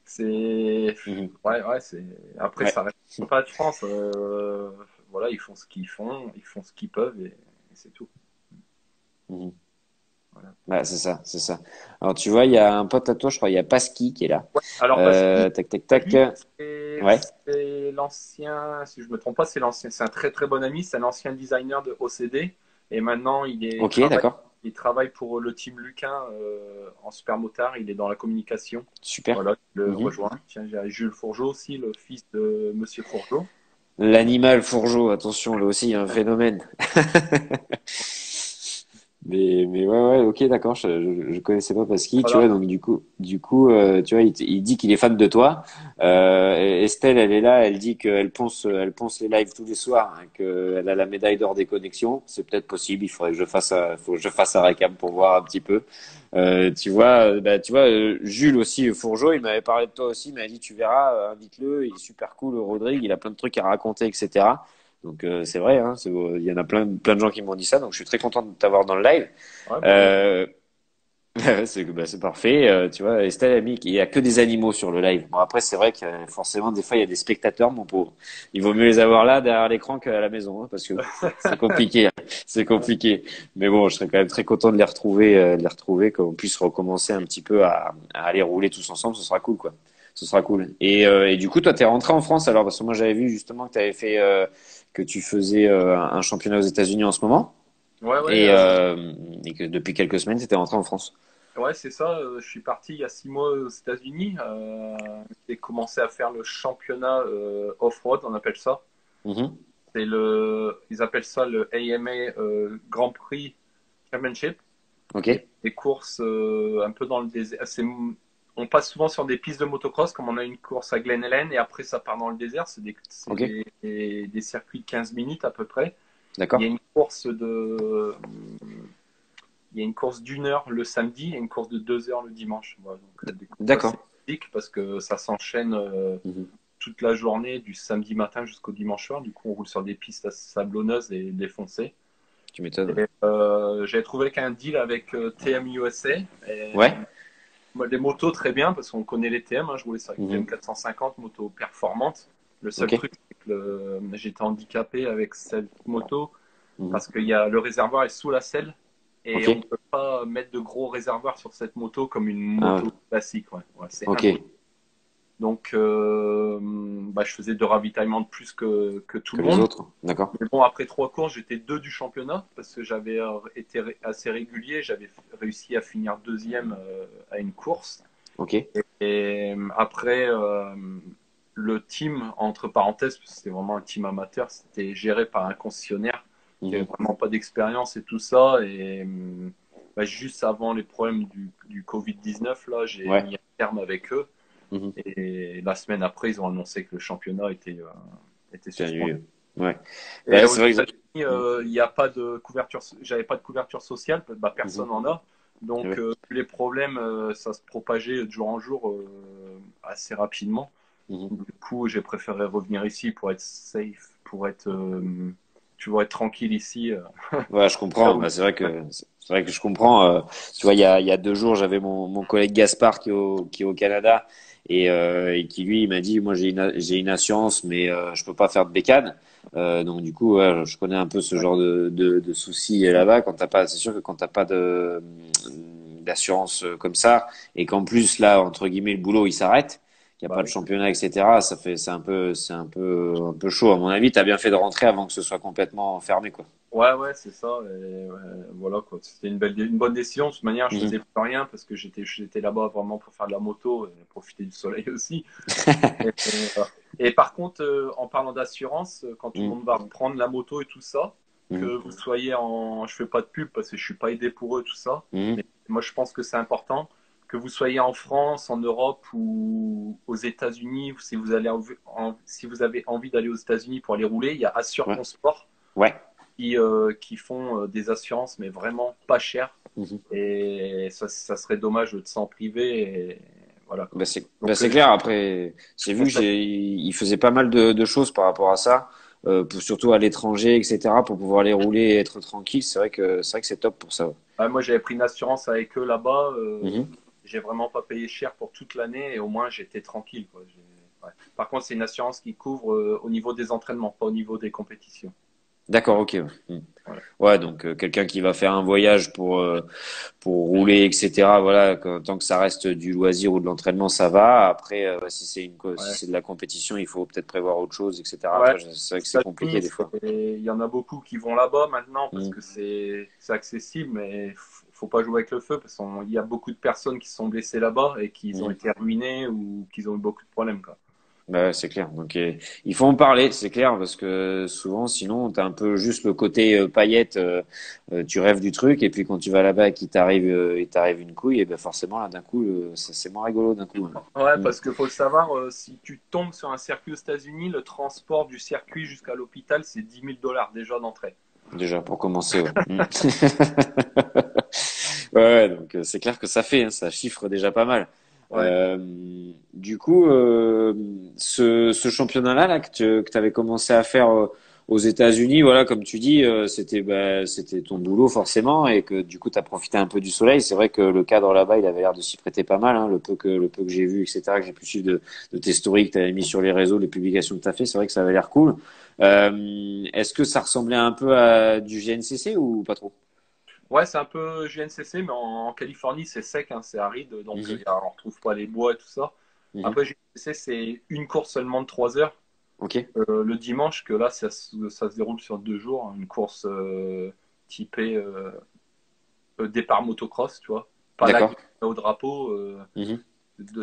B: C'est.
A: Mhm.
B: Ouais, c'est. Après,
A: Ouais.
B: ça reste pas de France. Voilà, ils font ce qu'ils font, ils font ce qu'ils peuvent et c'est tout.
A: Mhm.
B: Voilà.
A: Ouais, c'est ça, c'est ça. Alors tu vois, il y a un pote à toi, je crois, il y a Pasky qui est là.
B: Ouais. Alors, parce que
A: Tac, tac, tac.
B: lui,
A: Ouais.
B: c'est l'ancien, si je me trompe pas, c'est l'ancien, c'est un très très bon ami, c'est un ancien designer de OCD et maintenant
A: Ok, d'accord.
B: il travaille pour le team Luquin en supermotard, il est dans la communication.
A: Super.
B: Voilà, je le
A: Mhm.
B: rejoins. Tiens, j'ai Jules Fourgeau aussi, le fils de Monsieur Fourgeau.
A: L'animal fourgeau, attention, là aussi, il y a un phénomène. Mais ouais, ouais, ok, d'accord, je connaissais pas Pasky, tu
B: Voilà.
A: vois, donc tu vois, il dit qu'il est fan de toi. Et Estelle, elle est là, elle dit elle ponce les lives tous les soirs, hein, qu'elle a la médaille d'or des connexions. C'est peut-être possible, il faudrait que je fasse, faut que je fasse un récap pour voir un petit peu. Tu vois, Jules aussi, Fourgeau, il m'avait parlé de toi aussi, il m'a dit, tu verras, invite-le, il est super cool, Rodrigue, il a plein de trucs à raconter, etc. Donc c'est vrai, hein, il y en a plein de gens qui m'ont dit ça, donc je suis très content de t'avoir dans le live.
B: Ouais, bah, moi,
A: Euh, c'est parfait. Tu vois, Estelle a mis qu'il y a que des animaux sur le live. Bon après c'est vrai que forcément des fois il y a des spectateurs, mon pauvre. Il vaut mieux les avoir là derrière l'écran qu'à la maison, hein, parce que c'est compliqué, hein. C'est compliqué. Mais bon, je serais quand même très content de les retrouver, qu'on puisse recommencer un petit peu à aller rouler tous ensemble. Ce sera cool, quoi. Ce sera cool. Et du coup, toi, t'es rentré en France alors parce que moi j'avais vu justement que t'avais fait que tu faisais un championnat aux États-Unis en ce moment
B: ouais, ouais,
A: et, que depuis quelques semaines, tu étais rentré en France.
B: ouais, c'est ça. Je suis parti il y a 6 mois aux États-Unis. J'ai commencé à faire le championnat off-road, on appelle ça.
A: Mhm.
B: Ils appellent ça le AMA Grand Prix Championship.
A: Ok,
B: Et des courses un peu dans le désert. On passe souvent sur des pistes de motocross, comme on a une course à Glen Helen, et après ça part dans le désert.
A: ok,
B: Des circuits de 15 minutes à peu près. Il y a
A: d'accord,
B: une course il y a une course d'1 heure le samedi et une course de 2 heures le dimanche. Voilà, donc, des courses assez
A: d'accord.
B: physiques parce que ça s'enchaîne
A: Mhm.
B: toute la journée, du samedi matin jusqu'au dimanche soir. Du coup, on roule sur des pistes assez sablonneuses et défoncées.
A: Tu m'étonnes.
B: Et, j'avais trouvé qu'un deal avec TM USA. Et,
A: Ouais.
B: les motos, très bien, parce qu'on connaît les TM. Hein, je roulais sur une TM
A: Mhm.
B: 450, moto performante. Le seul
A: Ok.
B: truc, c'est que j'étais handicapé avec cette moto
A: Mhm.
B: parce que le réservoir est sous la selle et
A: Ok.
B: on ne peut pas mettre de gros réservoirs sur cette moto comme une
A: Ah ouais.
B: moto classique. Ouais. Ouais, c'est
A: Ok.
B: impossible. Donc, je faisais de ravitaillement de plus que tout
A: Que
B: le
A: les
B: monde.
A: autres. D'accord.
B: Mais bon, après 3 courses, j'étais deux du championnat parce que j'avais été assez régulier. J'avais réussi à finir deuxième à une course.
A: Ok.
B: Et après, le team, entre parenthèses, parce que c'était vraiment un team amateur, c'était géré par un concessionnaire qui avait
A: Mhm.
B: vraiment pas d'expérience et tout ça. Et juste avant les problèmes du Covid-19, là, j'ai
A: Ouais.
B: mis un terme avec eux.
A: Mhm.
B: Et la semaine après, ils ont annoncé que le championnat était
A: C'est
B: suspendu.
A: annulé. Ouais.
B: Et
A: Bah,
B: aux
A: c'est vrai que.
B: États-Unis,
A: Mhm.
B: il n'y a pas de couverture, j'avais pas de couverture sociale, bah,
A: Mhm.
B: personne en a. Donc,
A: Ouais.
B: les problèmes, ça se propageait de jour en jour assez rapidement.
A: Mhm.
B: Du coup, j'ai préféré revenir ici pour être safe, pour être, tu vois, être tranquille ici.
A: Ouais, je
B: Là
A: comprends.
B: où-
A: Bah, c'est vrai que je comprends. Tu vois, il y a 2 jours, j'avais mon collègue Gaspard qui est au Canada et qui lui, il m'a dit, moi j'ai une assurance, mais je peux pas faire de bécane. Donc du coup, ouais, je connais un peu ce
B: Ouais,
A: genre de soucis là-bas. Quand t'as pas, c'est sûr que quand t'as pas de d'assurance comme ça et qu'en plus là, entre guillemets, le boulot il s'arrête, qu'il n'y a
B: bah
A: pas de
B: oui.
A: championnat, etc. C'est un peu chaud. À mon avis, t'as bien fait de rentrer avant que ce soit complètement fermé, quoi.
B: Ouais, c'est ça. Et, voilà, quoi. C'était une bonne décision. De toute manière, je
A: Mhm.
B: faisais plus rien parce que j'étais là-bas vraiment pour faire de la moto et profiter du soleil aussi. Voilà. Et par contre, en parlant d'assurance, quand tout le
A: Mhm.
B: monde va reprendre la moto et tout ça, que
A: Mhm.
B: vous soyez en, je fais pas de pub parce que je suis pas aidé pour eux tout ça,
A: Mhm.
B: mais moi je pense que c'est important que vous soyez en France, en Europe ou aux États-Unis, si vous allez si vous avez envie d'aller aux États-Unis pour aller rouler, il y a Assure
A: Ouais.
B: ton sport
A: Ouais.
B: qui font des assurances mais vraiment pas chères
A: Mhm.
B: et ça serait dommage de s'en priver et voilà quoi.
A: Bah
B: Donc
A: c'est clair. Après,
B: je
A: j'ai vu que
B: conseille.
A: il faisait pas mal de choses par rapport à ça, surtout à l'étranger, etc., pour pouvoir les rouler et être tranquille. C'est vrai que c'est top pour ça. Ouais.
B: Moi, j'avais pris une assurance avec eux là-bas.
A: Mhm.
B: J'ai vraiment pas payé cher pour toute l'année et au moins j'étais tranquille, quoi. Ouais. Par contre, c'est une assurance qui couvre au niveau des entraînements, pas au niveau des compétitions.
A: D'accord, ok. Ouais. Mhm.
B: Voilà.
A: Ouais, donc quelqu'un qui va faire un voyage pour rouler, etc. Voilà, tant que ça reste du loisir ou de l'entraînement, ça va. Après, si c'est si
B: Ouais.
A: c'est de la compétition, il faut peut-être prévoir autre chose, etc.
B: Ouais.
A: Après, c'est vrai que
B: Aux
A: c'est compliqué
B: États-Unis,
A: des fois.
B: il y en a beaucoup qui vont là-bas maintenant parce
A: Mhm.
B: que c'est accessible, mais faut pas jouer avec le feu parce qu'il y a beaucoup de personnes qui se sont blessées là-bas et qui ont
A: Mhm.
B: été ruinées ou qui ont eu beaucoup de problèmes, quoi.
A: Bah, ouais, c'est clair. Donc, il faut en parler, c'est clair, parce que souvent, sinon, t'as un peu juste le côté paillette. Tu rêves du truc, et puis quand tu vas là-bas et il t'arrive une couille, et ben forcément, là, d'un coup, ça c'est moins rigolo d'un coup. Hein.
B: Ouais,
A: Mm.
B: parce qu'il faut le savoir, si tu tombes sur un circuit aux États-Unis, le transport du circuit jusqu'à l'hôpital, c'est 10 000 $ déjà d'entrée.
A: Déjà pour commencer, ouais. Mm. Ouais, donc c'est clair que ça fait, hein, ça chiffre déjà pas mal.
B: Ouais.
A: Du coup, ce championnat-là là, que tu avais commencé à faire aux États-Unis, voilà, comme tu dis, c'était ton boulot forcément, et que du coup, tu as profité un peu du soleil. C'est vrai que le cadre là-bas, il avait l'air de s'y prêter pas mal, hein, le peu que j'ai vu, etc., que j'ai pu suivre de tes stories que tu avais mis sur les réseaux, les publications que tu as fait. C'est vrai que ça avait l'air cool. Est-ce que ça ressemblait un peu à du GNCC ou pas trop?
B: Ouais, c'est un peu GNCC, mais en Californie, c'est sec, hein, c'est aride, donc
A: Mhm.
B: on retrouve pas les bois et tout ça.
A: Mhm.
B: Après, GNCC, c'est une course seulement de 3 heures.
A: Ok,
B: Le dimanche, que là, ça se déroule sur 2 jours, hein, une course typée départ motocross, tu vois. Pas la
A: d'accord.
B: guerre au drapeau,
A: Mhm.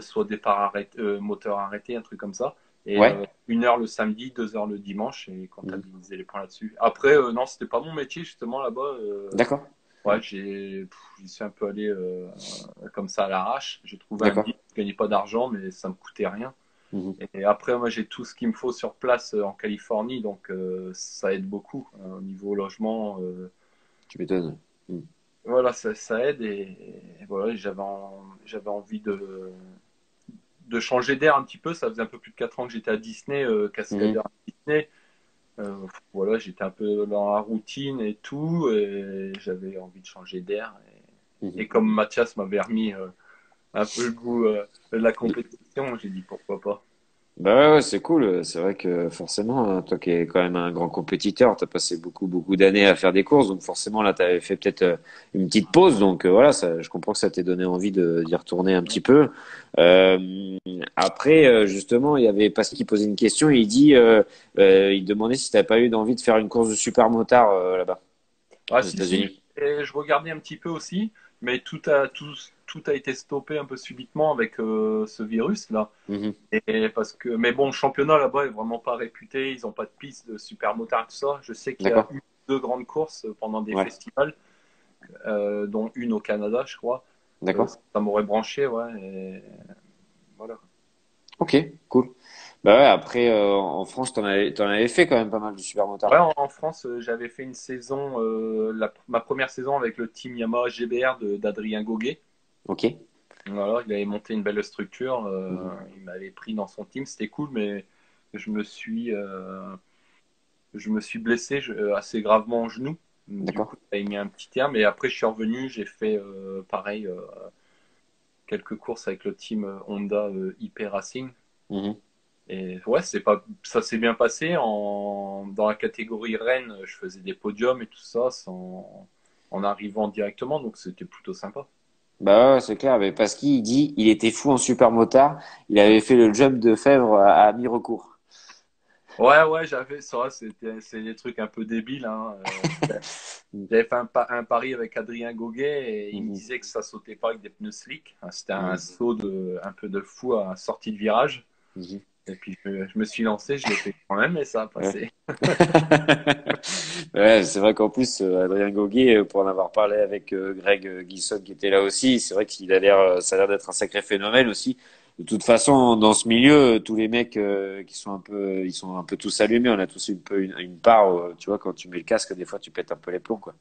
B: soit départ arrêté, moteur arrêté, un truc comme ça. Et
A: Ouais.
B: 1 heure le samedi, 2 heures le dimanche, et
A: Mhm.
B: comptabiliser les points là-dessus. Après, non, c'était pas mon métier justement là-bas.
A: D'accord,
B: Ouais, j'y suis un peu allé comme ça à l'arrache. J'ai trouvé un
A: d'accord.
B: deal, je gagnais pas d'argent, mais ça me coûtait rien.
A: Mhm.
B: Et après, moi, j'ai tout ce qu'il me faut sur place en Californie, donc ça aide beaucoup au niveau logement.
A: Tu m'étonnes. Mhm.
B: Voilà, ça aide et voilà, j'avais envie de changer d'air un petit peu. Ça faisait un peu plus de 4 ans que j'étais à Disney,
A: Mhm.
B: cascadeur à Disney. Voilà, j'étais un peu dans la routine et tout, et j'avais envie de changer d'air. Et
A: Mhm.
B: comme Mathias m'avait remis un peu le goût de la compétition, j'ai dit pourquoi pas.
A: Bah ouais, ouais, c'est cool. C'est vrai que forcément, hein, toi qui es quand même un grand compétiteur, t'as passé beaucoup d'années à faire des courses, donc forcément là, t'avais fait peut-être une petite pause, donc voilà, ça, je comprends que ça t'ait donné envie de d'y retourner un petit peu. Après, justement, il y avait Pascal qui posait une question, et il demandait si t'avais pas eu d'envie de faire une course de super motard là-bas
B: Ah
A: aux
B: si, si,
A: États-Unis.
B: et je regardais un petit peu aussi, mais tout a été stoppé un peu subitement avec ce virus-là.
A: Mhm.
B: Mais bon, le championnat là-bas est vraiment pas réputé, ils ont pas de piste de super motard, tout ça. Je sais qu'il y a
A: D'accord.
B: eu deux grandes courses pendant des
A: Ouais.
B: festivals, dont une au Canada, je crois.
A: D'accord.
B: Ça m'aurait branché, ouais, et voilà.
A: Ok, cool. Bah ouais, après, en France, t'en avais fait quand même pas mal du super
B: Ouais,
A: motard.
B: en France, j'avais fait une saison, ma première saison avec le team Yamaha GBR d'Adrien Goguet.
A: Ok.
B: Voilà, il avait monté une belle structure,
A: Mhm.
B: il m'avait pris dans son team, c'était cool, mais je me suis, euh, je me suis blessé assez gravement au genou. Du
A: D'accord.
B: coup, ça a mis un petit terme. Et après, je suis revenu, j'ai fait pareil, quelques courses avec le team Honda IP Racing.
A: Mhm.
B: Et ouais, ça s'est bien passé. Dans la catégorie Rennes, je faisais des podiums et tout ça en arrivant directement, donc c'était plutôt sympa.
A: Bah ouais, c'est clair, mais parce qu'il dit il était fou en super motard, il avait fait le jump de Fèvre à mi-recours.
B: Ouais, ouais, j'avais ça, c'est des trucs un peu débiles, hein. J'avais fait un pari avec Adrien Goguet et il me
A: Mhm.
B: disait que ça sautait pas avec des pneus slick. C'était un
A: Mhm.
B: saut un peu de fou à sortie de virage.
A: Mhm.
B: Et puis je me suis lancé, je l'ai fait quand même et ça a
A: Ouais.
B: passé.
A: Ouais, c'est vrai qu'en plus, Adrien Goguet, pour en avoir parlé avec Greg Gilson qui était là aussi, c'est vrai qu'il a l'air, ça a l'air d'être un sacré phénomène aussi. De toute façon, dans ce milieu, tous les mecs qui sont un peu, ils sont un peu tous allumés. On a tous une peu une part. Tu vois, quand tu mets le casque, des fois, tu pètes un peu les plombs, quoi.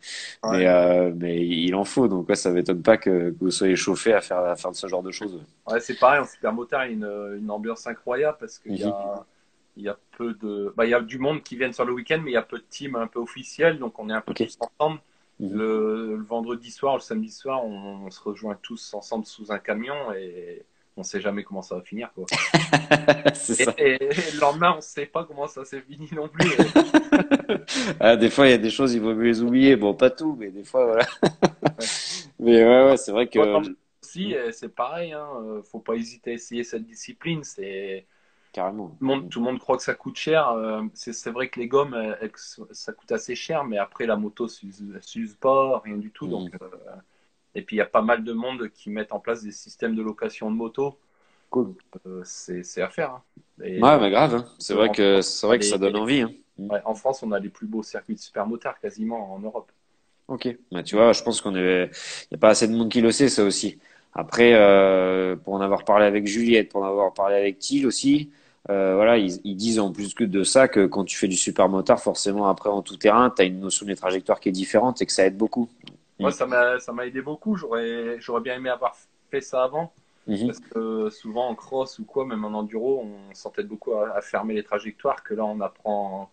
B: Ouais,
A: Mais il en faut. Donc ouais, ça m'étonne pas que vous soyez chauffé à faire de ce genre de choses.
B: ouais, c'est pareil, en supermotard, il y a une ambiance incroyable parce
A: Mhm.
B: il y a peu de. Bah, il y a du monde qui viennent sur le week-end, mais il y a peu de teams un peu officiels, donc on est un peu
A: Ok.
B: tous ensemble.
A: Mhm.
B: Le vendredi soir, le samedi soir, on se rejoint tous ensemble sous un camion et on sait jamais comment ça va finir, quoi.
A: C'est ça.
B: Et le lendemain, on ne sait pas comment ça s'est fini non plus.
A: Ah, des fois, il y a des choses, il vaut mieux les oublier. Bon, pas tout, mais des fois, voilà.
B: Ouais.
A: Mais ouais, c'est vrai
B: Moi, dans
A: que
B: le aussi, c'est pareil. Hein, faut pas hésiter à essayer cette discipline.
A: carrément.
B: Tout le monde croit que ça coûte cher. C'est vrai que les gommes, ça coûte assez cher, mais après, la moto s'use pas, rien du tout. Donc,
A: Mhm.
B: et puis, il y a pas mal de monde qui mettent en place des systèmes de location de moto.
A: Cool.
B: Donc, c'est à faire. Hein. Et
A: Ouais, bah grave, hein.
B: en France,
A: C'est
B: on a
A: vrai que ça donne envie, hein. Mhm.
B: ouais, en France, on a les plus beaux circuits de supermotard quasiment en Europe.
A: Ok. Bah, tu vois, je pense il y a pas assez de monde qui le sait, ça aussi. Après, pour en avoir parlé avec Juliette, pour en avoir parlé avec Thiel aussi, voilà, ils disent en plus que de ça que quand tu fais du super motard, forcément après en tout terrain, t'as une notion des trajectoires qui est différente et que ça aide beaucoup.
B: Moi,
A: Mhm.
B: ça m'a aidé beaucoup. J'aurais bien aimé avoir fait ça avant.
A: Mhm.
B: Parce que souvent en cross ou quoi, même en enduro, on s'entête beaucoup à fermer les trajectoires, que là on apprend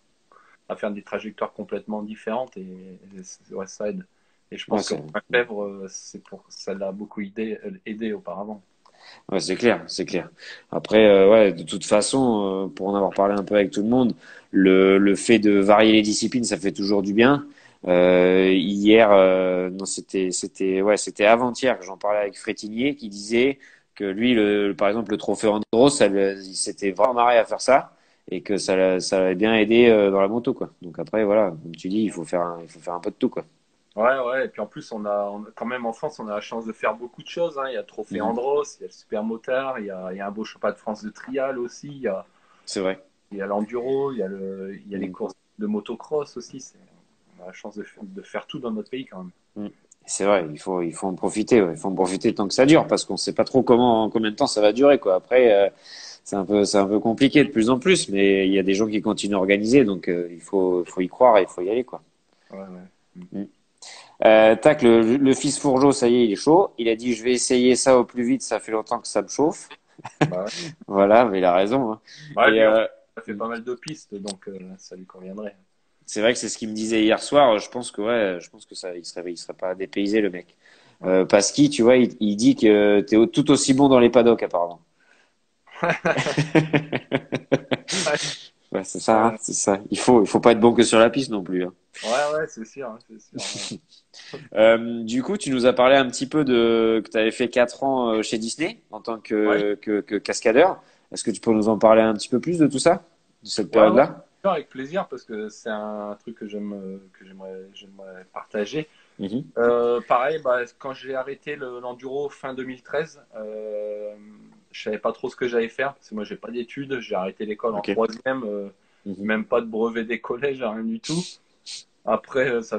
B: à faire des trajectoires complètement différentes ouais, ça aide. Et je
A: Ouais,
B: pense que un Fèvre, ça l'a beaucoup aidé auparavant.
A: ouais, c'est clair, c'est clair. Après, ouais, de toute façon, pour en avoir parlé un peu avec tout le monde, le fait de varier les disciplines, ça fait toujours du bien. Hier, non, ouais, c'était avant-hier que j'en parlais avec Frétinier qui disait que lui, par exemple, le trophée Andros, il s'était vraiment marré à faire ça et que ça l'avait bien aidé dans la moto, quoi. Donc après, voilà, comme tu dis, il faut faire un peu de tout, quoi.
B: Ouais, ouais, et puis en plus, quand même en France, on a la chance de faire beaucoup de choses. Hein. Il y a le Trophée
A: Mhm.
B: Andros, il y a le Super Motard, il y a un beau championnat de France de trial aussi,
A: C'est vrai.
B: il y a l'enduro, il y a les
A: Mhm.
B: courses de motocross aussi. On a la chance de faire tout dans notre pays quand même.
A: Mm. C'est vrai, il faut en profiter, ouais. Il faut en profiter tant que ça dure, parce qu'on sait pas trop combien de temps ça va durer, quoi. Après, c'est un peu compliqué de plus en plus, mais il y a des gens qui continuent à organiser, donc faut y croire et il faut y aller, quoi.
B: Ouais, ouais. Mm.
A: Mm. Tac, le fils Fourgeau, ça y est, il est chaud. Il a dit, je vais essayer ça au plus vite. Ça fait longtemps que ça me chauffe.
B: Bah ouais.
A: Voilà, mais il a raison, hein.
B: Ouais,
A: Et
B: lui, a fait pas mal de pistes, donc ça lui conviendrait.
A: C'est vrai que c'est ce qu'il me disait hier soir. Je pense que ouais, je pense que ça, il serait pas dépaysé le mec.
B: Ouais.
A: Pasky, tu vois, il dit que t'es tout aussi bon dans les paddocks apparemment. Ouais, c'est ça, hein,
B: Ouais,
A: c'est ça. Il faut pas être bon que sur la piste non plus, hein.
B: ouais, c'est sûr, hein, c'est sûr. Ouais.
A: Du coup, tu nous as parlé un petit peu de que tu avais fait 4 ans chez Disney en tant
B: Ouais,
A: que cascadeur. Est-ce que tu peux nous en parler un petit peu plus de tout ça, de cette
B: ouais,
A: période-là?
B: avec plaisir parce que c'est un truc que j'aimerais partager.
A: Mhm.
B: Pareil, bah, quand j'ai arrêté l'enduro fin 2013, je savais pas trop ce que j'allais faire parce que moi j'ai pas d'études, j'ai arrêté l'école en
A: Ok.
B: troisième,
A: Mhm.
B: même pas de brevet des collèges, rien du tout. Après, ça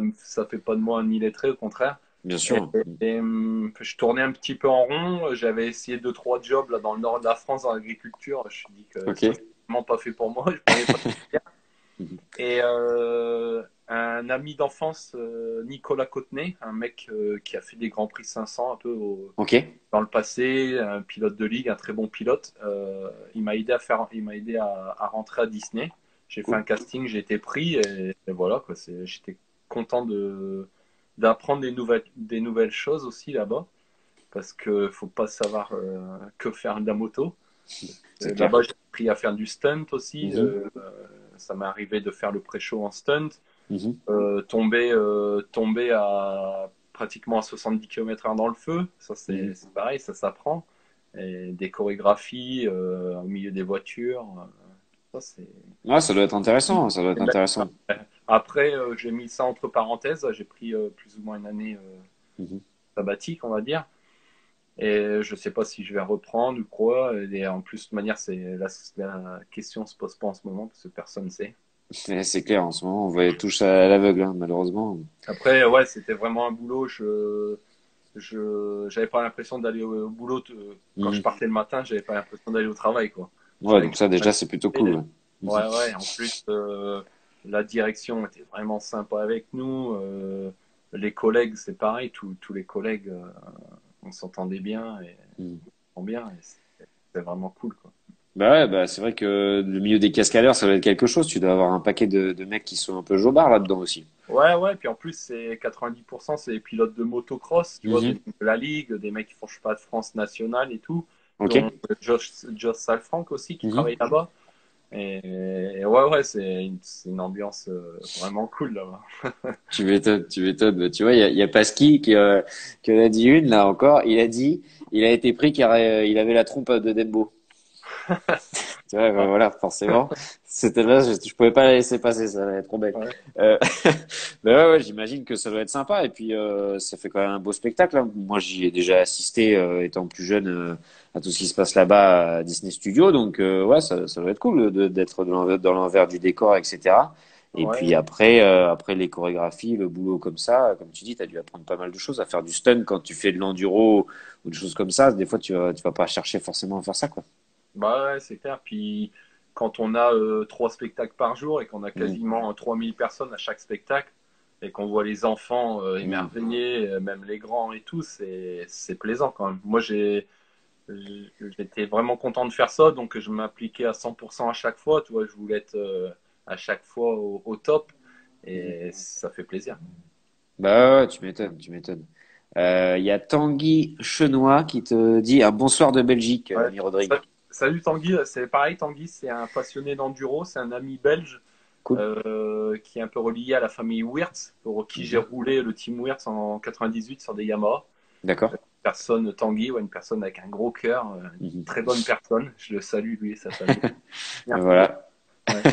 B: fait pas de moi un illettré, au contraire.
A: Bien
B: Et,
A: sûr.
B: je tournais un petit peu en rond. J'avais essayé deux, trois jobs là, dans le nord de la France dans l'agriculture. Je me suis dit que
A: Ok.
B: ça, c'est vraiment pas fait pour moi. Je voyais pas bien.
A: Mhm.
B: Et un ami d'enfance, Nicolas Cotenay, un mec qui a fait des Grands Prix 500 un peu
A: Ok.
B: dans le passé, un pilote de ligue, un très bon pilote. Il m'a aidé à rentrer à Disney. J'ai fait
A: Cool.
B: un casting, j'ai été pris et voilà quoi. J'étais content d'apprendre des nouvelles choses aussi là-bas parce que faut pas savoir que faire de la moto.
A: C'est clair.
B: Là-bas, j'ai appris à faire du stunt aussi.
A: Mhm.
B: Ça m'est arrivé de faire le pré-show en stunt,
A: Mhm.
B: tomber à pratiquement à 70 km/h dans le feu. Ça,
A: Mhm.
B: c'est pareil, ça s'apprend. Et des chorégraphies au milieu des voitures. Ça, c'est...
A: Ouais, ça doit être intéressant. Ça doit être intéressant.
B: Après, j'ai mis ça entre parenthèses. J'ai pris plus ou moins une année
A: Mhm.
B: sabbatique, on va dire. Et je sais pas si je vais reprendre ou quoi. Et en plus, de toute manière, la question se pose pas en ce moment parce que personne ne sait.
A: C'est clair. En ce moment, on va tous à l'aveugle, hein, malheureusement.
B: Après, ouais, c'était vraiment un boulot. J'avais pas l'impression d'aller au boulot quand je
A: Mhm.
B: partais le matin. J'avais pas l'impression d'aller au travail, quoi. Je
A: Ouais,
B: savais
A: donc
B: que
A: ça déjà, c'est plutôt
B: j'allais
A: cool.
B: m'amuser.
A: Ouais.
B: Ouais, ouais. En plus, la direction était vraiment sympa avec nous. Les collègues, c'est pareil. Tous les collègues, on s'entendait bien et
A: Mhm.
B: on bien. Et c'était vraiment cool, quoi.
A: Bah ouais, bah c'est vrai que le milieu des cascadeurs, ça doit être quelque chose. Tu dois avoir un paquet de mecs qui sont un peu jobards là-dedans aussi.
B: Ouais, ouais, puis en plus, c'est 90%, c'est des pilotes de motocross, tu vois,
A: Mhm.
B: de la Ligue, des mecs qui font chemin de France nationale et tout,
A: Ok.
B: dont Josh Salfranck aussi qui
A: Mhm.
B: travaille là-bas. Et ouais, ouais, c'est une ambiance vraiment cool là-bas.
A: Tu m'étonnes, tu m'étonnes. Bah, tu vois, il y a Pasky qui en a dit une là encore. Il a dit, il a été pris car il avait la trompe de Dembo. Tu vois, bah,
B: Ouais,
A: voilà, forcément. C'était là, je pouvais pas la laisser passer, ça va être trop belle.
B: ouais,
A: Euh, ben ouais, ouais, j'imagine que ça doit être sympa. Et puis, ça fait quand même un beau spectacle, hein. Moi, j'y ai déjà assisté, étant plus jeune, à tout ce qui se passe là-bas à Disney Studio. Donc, ouais, ça doit être cool d'être dans l'envers du décor, etc. Et puis
B: ouais.
A: après, après les chorégraphies, le boulot comme ça, comme tu dis, tu as dû apprendre pas mal de choses à faire du stunt quand tu fais de l'enduro ou des choses comme ça. Des fois, tu vas pas chercher forcément à faire ça, quoi.
B: Bah ouais, c'est clair. Puis quand on a trois spectacles par jour et qu'on a
A: Mm,
B: quasiment 3000 personnes à chaque spectacle et qu'on voit les enfants
A: mm.
B: émerveillés, même les grands et tout, c'est plaisant quand même. Moi, j'étais vraiment content de faire ça, donc je m'appliquais à 100% à chaque fois. Tu vois, je voulais être à chaque fois au top
A: Mhm.
B: et ça fait plaisir.
A: Bah ouais, ouais, tu m'étonnes, tu m'étonnes. Il y a Tanguy Chenois qui te dit un bonsoir de Belgique,
B: Ouais.
A: ami Rodrigue.
B: Salut Tanguy, c'est pareil. Tanguy, c'est un passionné d'enduro, c'est un ami belge
A: Cool.
B: qui est un peu relié à la famille Wirtz, pour qui j'ai
A: Mhm.
B: roulé le team Wirtz en 98 sur des Yamaha.
A: D'accord.
B: Personne, Tanguy, ouais, une personne avec un gros cœur, une
A: Mhm.
B: très bonne personne. Je le salue, lui et sa famille. Merci.
A: Voilà.
B: Ouais.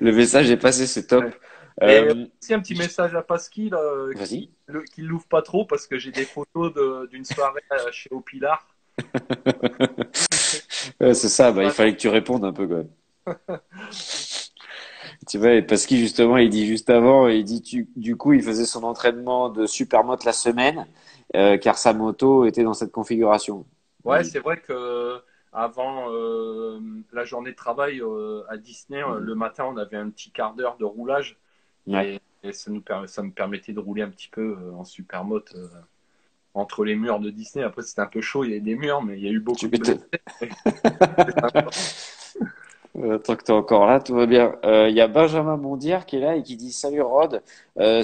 A: Le message est passé, c'est
B: Ouais.
A: top.
B: Et
A: Euh,
B: aussi un petit message à Pascal
A: Vas-y.
B: qui l'ouvre pas trop parce que j'ai des photos d'une soirée chez Opilar.
A: Ouais, c'est ça, bah, il fallait que tu répondes un peu, quoi. Tu vois, et parce qu'il justement, il dit juste avant, il dit du coup, il faisait son entraînement de supermoto la semaine, car sa moto était dans cette configuration. Il
B: Ouais,
A: dit.
B: c'est vrai que avant la journée de travail à Disney,
A: Mhm.
B: le matin, on avait un petit quart d'heure de roulage
A: Ouais.
B: et ça me permettait de rouler un petit peu en supermoto entre les murs de Disney. Après, c'était un peu chaud, il y avait des murs, mais il y a eu
A: Tu
B: beaucoup de blessés.
A: m'étonnes.
B: C'est sympa.
A: Tant que t'es encore là, tout va bien. Il y a Benjamin Mondière qui est là et qui dit: Salut Rod.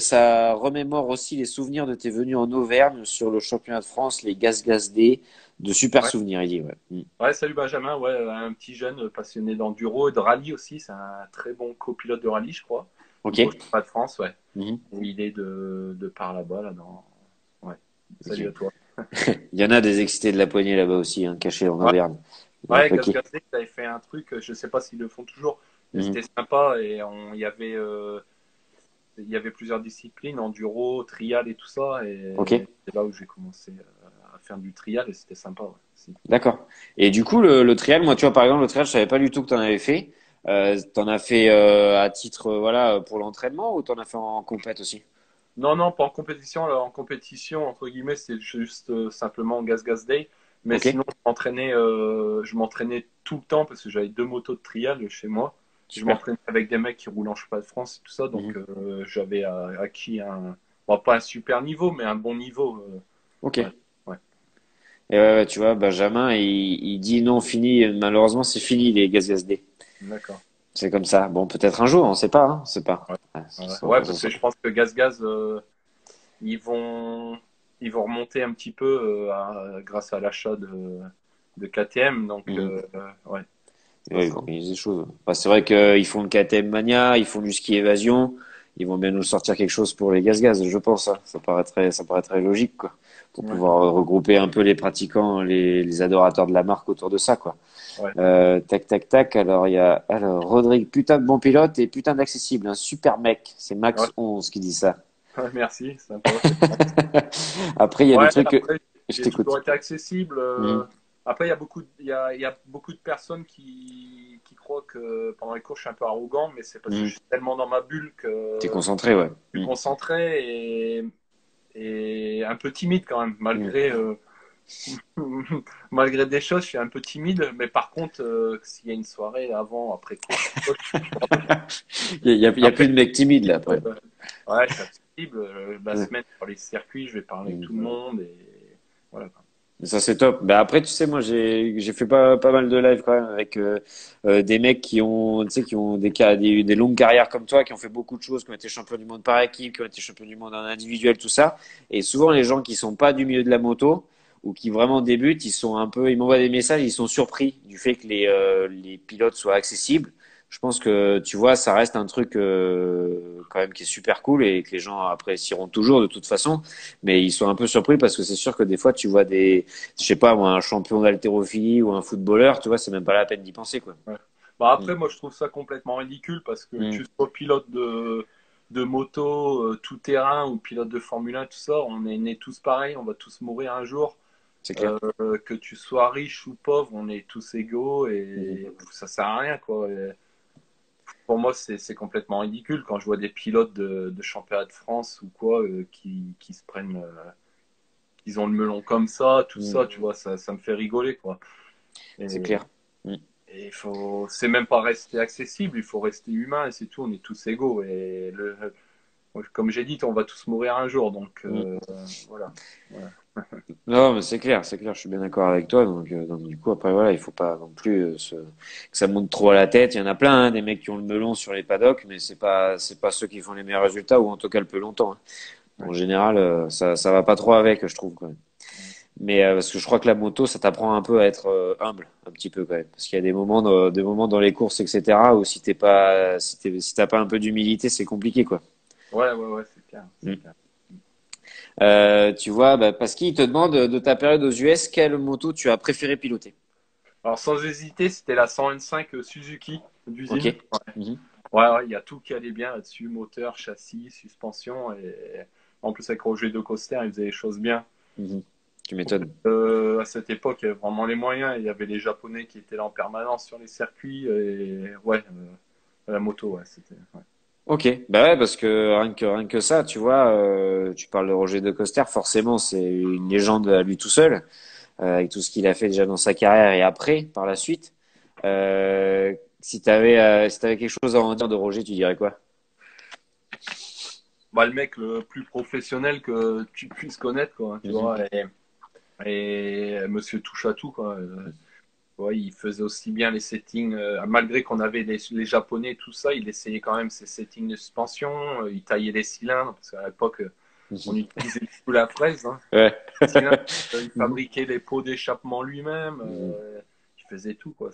A: Ça remémore aussi les souvenirs de tes venues en Auvergne sur le championnat de France, les Gaz D. De super
B: Ouais.
A: souvenirs, il dit. Ouais.
B: Ouais, salut Benjamin, ouais, un petit jeune passionné d'enduro et de rallye aussi, c'est un très bon copilote de rallye, je crois.
A: Ok.
B: Il est au championnat de France, ouais.
A: Mhm.
B: Et il est de par là-bas, là, dans... Ouais.
A: Ok.
B: Salut à toi.
A: Il y en a des excités de la poignée là-bas aussi, hein, cachés en
B: Ouais,
A: Auvergne.
B: ouais,
A: Ok.
B: Gaz avait fait un truc, je sais pas s'ils le font toujours, mais
A: Mhm.
B: c'était sympa et il y avait plusieurs disciplines, enduro, trial et tout ça,
A: Ok.
B: et c'est là où j'ai commencé à faire du trial et c'était sympa, ouais.
A: D'accord. Et du coup, le trial, moi, tu vois, par exemple, le trial, je savais pas du tout que t'en avais fait. T'en as fait à titre, voilà, pour l'entraînement ou t'en as fait en compète aussi?
B: Non, non, pas en compétition. Alors, en compétition, entre guillemets, c'est juste simplement Gas Day. Mais
A: Ok.
B: sinon, je m'entraînais tout le temps parce que j'avais deux motos de trial chez moi. Je
A: Super.
B: m'entraînais avec des mecs qui roulent en chemin de France et tout ça. Donc,
A: Mhm.
B: j'avais acquis bon, pas un super niveau, mais un bon niveau.
A: Ok.
B: Ouais, ouais,
A: Et ouais, tu vois, Benjamin, il dit non, fini. Malheureusement, c'est fini les gaz D.
B: d'accord.
A: C'est comme ça. Bon, peut-être un jour, on sait pas, hein, on sait pas.
B: Ouais,
A: Ouais,
B: ouais. Ouais, parce que je pense que ils vont, ils vont remonter un petit peu grâce à l'achat de KTM. Donc,
A: Mhm.
B: ouais, ça
A: Ouais, ils
B: sera.
A: organisent des choses. Bah, c'est vrai qu'ils font le KTM Mania, ils font du ski évasion. Ils vont bien nous sortir quelque chose pour les gaz, je pense, hein. Ça paraîtrait logique, quoi. Pour
B: Ouais,
A: pouvoir regrouper un peu les pratiquants, les adorateurs de la marque autour de ça, quoi.
B: ouais.
A: Tac, tac, tac. Alors, il y a, alors, Rodrigue, putain de bon pilote et putain d'accessible. Un super mec. C'est
B: Ouais.
A: Max11 qui dit ça.
B: Merci, sympa.
A: Après, il y a des
B: Ouais,
A: trucs que,
B: après,
A: je
B: j'ai toujours
A: t'écoute.
B: été accessible.
A: Mhm.
B: Après, il y a beaucoup de personnes qui croient que pendant les cours, je suis un peu arrogant, mais c'est parce que je
A: Mhm.
B: suis tellement dans ma bulle
A: T'es
B: que
A: concentré, ouais.
B: je suis
A: Mhm.
B: concentré et un peu timide quand même.
A: Mhm.
B: Malgré des choses, je suis un peu timide, mais par contre, s'il y a une soirée avant, après cours,
A: Il y a plus
B: après,
A: de mecs timides, là, après.
B: ouais, je suis accessible. La
A: Ouais.
B: semaine sur les circuits, je vais parler avec
A: Mhm.
B: tout le monde et voilà.
A: Ça c'est top. Bah après tu sais moi j'ai fait pas mal de live quand même avec des mecs qui ont tu sais qui ont des longues carrières comme toi qui ont fait beaucoup de choses qui ont été champions du monde par équipe qui ont été champions du monde en individuel tout ça et souvent les gens qui sont pas du milieu de la moto ou qui vraiment débutent ils sont un peu ils m'envoient des messages ils sont surpris du fait que les pilotes soient accessibles. Je pense que tu vois ça reste un truc quand même qui est super cool et que les gens apprécieront toujours de toute façon mais ils sont un peu surpris parce que c'est sûr que des fois tu vois des je sais pas moi, un champion d'haltérophilie ou un footballeur, tu vois, c'est même pas la peine d'y penser, quoi.
B: Ouais. Bah
A: Mm.
B: après, moi, je trouve ça complètement ridicule parce que
A: Mm.
B: tu sois pilote de moto tout terrain ou pilote de Formule 1, tout ça, on est nés tous pareils, on va tous mourir un jour.
A: C'est clair.
B: Que tu sois riche ou pauvre, on est tous égaux
A: Mhm.
B: et ça sert à rien, quoi. Et pour moi, c'est complètement ridicule quand je vois des pilotes de championnat de France ou quoi qui se prennent, ils ont le melon comme ça, tout
A: Mm.
B: ça, tu vois, ça me fait rigoler, quoi.
A: C'est
B: Et,
A: clair. Mm.
B: et c'est même pas rester accessible, il faut rester humain et c'est tout, on est tous égaux. Comme j'ai dit, on va tous mourir un jour, donc
A: Mm.
B: voilà. Voilà.
A: Non, mais c'est clair, je suis bien d'accord avec toi. Donc du coup, après, voilà, il faut pas non plus que ça monte trop à la tête. Il y en a plein, hein, des mecs qui ont le melon sur les paddocks, mais c'est pas ceux qui font les meilleurs résultats, ou en tout cas le plus longtemps, hein.
B: Ouais.
A: En général, ça va pas trop avec, je trouve, quand même. Mais parce que je crois que la moto, ça t'apprend un peu à être humble, un petit peu quand même. Parce qu'il y a des moments dans les courses, etc., où si t'as pas un peu d'humilité, c'est compliqué, quoi.
B: Ouais, ouais, ouais, c'est clair, c'est
A: Mm.
B: clair.
A: Tu vois, bah, parce qu'il te demande de ta période aux US, quelle moto tu as préféré piloter?
B: Alors sans hésiter, c'était la 125 Suzuki
A: Ok.
B: d'usine.
A: Mhm.
B: Ouais, ouais, il y a tout qui allait bien là-dessus, moteur, châssis, suspension et en plus avec Roger De Coster, il faisait les choses bien.
A: Mhm. Tu m'étonnes.
B: À cette époque, il y avait vraiment les moyens. Il y avait les Japonais qui étaient là en permanence sur les circuits et ouais, la moto, ouais, c'était. Ouais.
A: Ok. Bah ouais, parce que rien que ça, tu vois, tu parles de Roger De Coster, forcément, c'est une légende à lui tout seul, avec tout ce qu'il a fait déjà dans sa carrière et après, par la suite. Si t'avais quelque chose à en dire de Roger, tu dirais quoi?
B: Bah, le mec le plus professionnel que tu puisses connaître, quoi, tu
A: Mhm.
B: vois, et Monsieur touche à tout, quoi. vois, il faisait aussi bien les settings, malgré qu'on avait les Japonais, tout ça, il essayait quand même ses settings de suspension, il taillait les cylindres, parce qu'à l'époque, on utilisait beaucoup la fraise. Hein.
A: Ouais.
B: Cylindres, il fabriquait les pots d'échappement lui-même,
A: Mhm.
B: il faisait tout, quoi.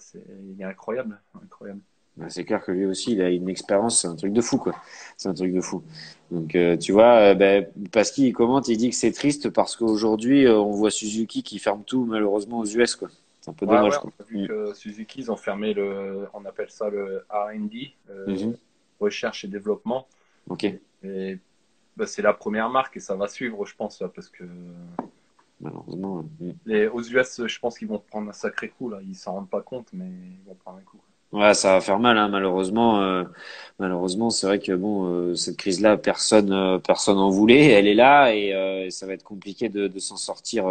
B: Il est incroyable, incroyable.
A: Ouais, c'est clair que lui aussi, il a une expérience, c'est un truc de fou, quoi. C'est un truc de fou. Donc, tu vois, ben, parce qu'il commente, il dit que c'est triste parce qu'aujourd'hui, on voit Suzuki qui ferme tout, malheureusement, aux US, quoi. C'est un peu
B: Ouais, ouais,
A: dommage, quoi.
B: on a vu que Suzuki, ils ont fermé on appelle ça le R&D,
A: Mhm.
B: recherche et développement.
A: Ok,
B: Et bah, c'est la première marque et ça va suivre, je pense, là, parce que
A: malheureusement. Ouais.
B: aux US, je pense qu'ils vont prendre un sacré coup, là. Ils s'en rendent pas compte, mais ils vont prendre un coup.
A: Ouais, ça va faire mal, hein, malheureusement. Malheureusement, c'est vrai que bon, cette crise-là, personne en voulait. Elle est là et ça va être compliqué de s'en sortir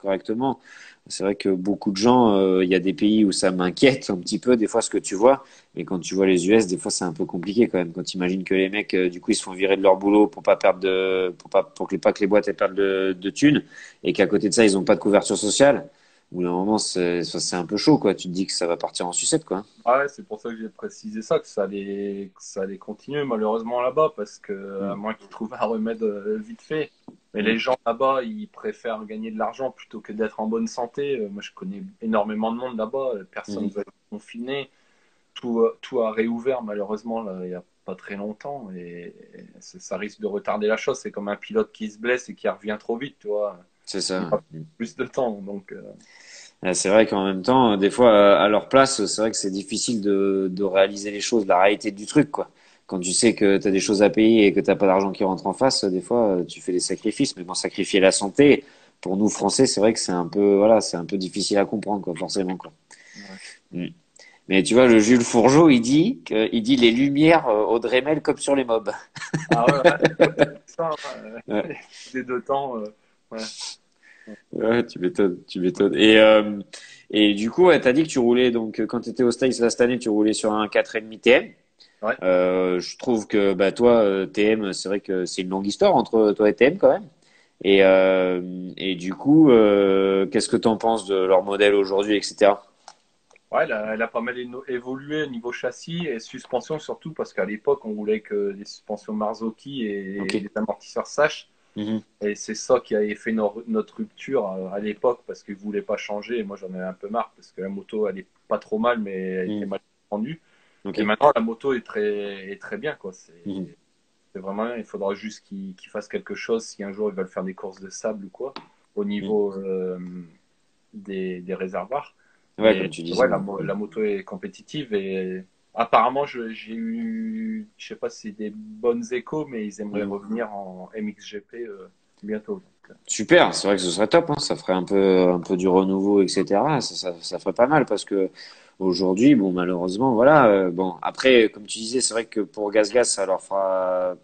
A: correctement. C'est vrai que beaucoup de gens, il y a des pays où ça m'inquiète un petit peu des fois ce que tu vois, mais quand tu vois les US, des fois c'est un peu compliqué quand même. Quand tu imagines que les mecs, du coup, ils se font virer de leur boulot pour pas perdre pour que les boîtes elles perdent de thunes et qu'à côté de ça, ils ont pas de couverture sociale. Au bout d'un moment, c'est un peu chaud, quoi. Tu te dis que ça va partir en sucette, quoi.
B: Ah ouais, c'est pour ça que j'ai précisé ça, que ça allait continuer malheureusement là-bas, parce que à
A: Mm.
B: moins qu'ils trouvent un remède vite fait. Mais
A: Mm.
B: les gens là-bas, ils préfèrent gagner de l'argent plutôt que d'être en bonne santé. Moi, je connais énormément de monde là-bas, personne ne
A: Mm.
B: veut être confiné. Tout a réouvert malheureusement là, il n'y a pas très longtemps et ça risque de retarder la chose. C'est comme un pilote qui se blesse et qui revient trop vite, tu vois.
A: C'est
B: Il
A: ça.
B: a plus de temps, donc
A: C'est vrai qu'en même temps, des fois, à leur place, c'est vrai que c'est difficile de réaliser les choses, la réalité du truc, quoi. Quand tu sais que tu as des choses à payer et que t'as pas d'argent qui rentre en face, des fois, tu fais des sacrifices. Mais bon, sacrifier la santé, pour nous Français, c'est vrai que c'est un peu, voilà, c'est un peu difficile à comprendre, quoi, forcément, quoi.
B: ouais.
A: Mm. Mais tu vois, le Jules Fourgeot, il dit les lumières au Dremel comme sur les mobs.
B: Ah ouais, ouais, ça,
A: Ouais.
B: des deux temps, ouais.
A: Ouais, tu m'étonnes, tu m'étonnes. Et du coup, ouais, t'as dit que tu roulais, donc quand tu étais au States là, cette année, tu roulais sur un 4,5 TM.
B: Ouais.
A: Je trouve que bah, toi, TM, c'est vrai que c'est une longue histoire entre toi et TM quand même. Et du coup, qu'est-ce que tu en penses de leur modèle aujourd'hui, etc.
B: Ouais, elle a pas mal évolué au niveau châssis et suspension, surtout parce qu'à l'époque, on roulait que des suspensions Marzocchi
A: Ok.
B: et des amortisseurs Sash.
A: Mhm.
B: Et c'est ça qui avait fait notre rupture à l'époque parce qu'ils ne voulaient pas changer. Et moi, j'en avais un peu marre parce que la moto, elle est pas trop mal, mais elle était
A: Mhm.
B: mal vendue.
A: Ok.
B: Et maintenant, la moto est très bien, quoi.
A: Mhm.
B: C'est vraiment bien. Il faudra juste qu'ils fassent quelque chose si un jour ils veulent faire des courses de sable ou quoi, au
A: Mhm.
B: niveau des réservoirs.
A: Ouais, comme
B: Mais
A: tu
B: ouais,
A: disais.
B: la,
A: Ouais.
B: mo- la moto est compétitive et apparemment, j'ai eu, je sais pas si c'est des bonnes échos, mais ils aimeraient
A: Mhm.
B: revenir en MXGP bientôt. Donc,
A: Super, c'est vrai que ce serait top, hein. Ça ferait un peu du renouveau, etc. Ça ferait pas mal parce que aujourd'hui, bon, malheureusement, voilà. Bon, après, comme tu disais, c'est vrai que pour GasGas, ça leur fera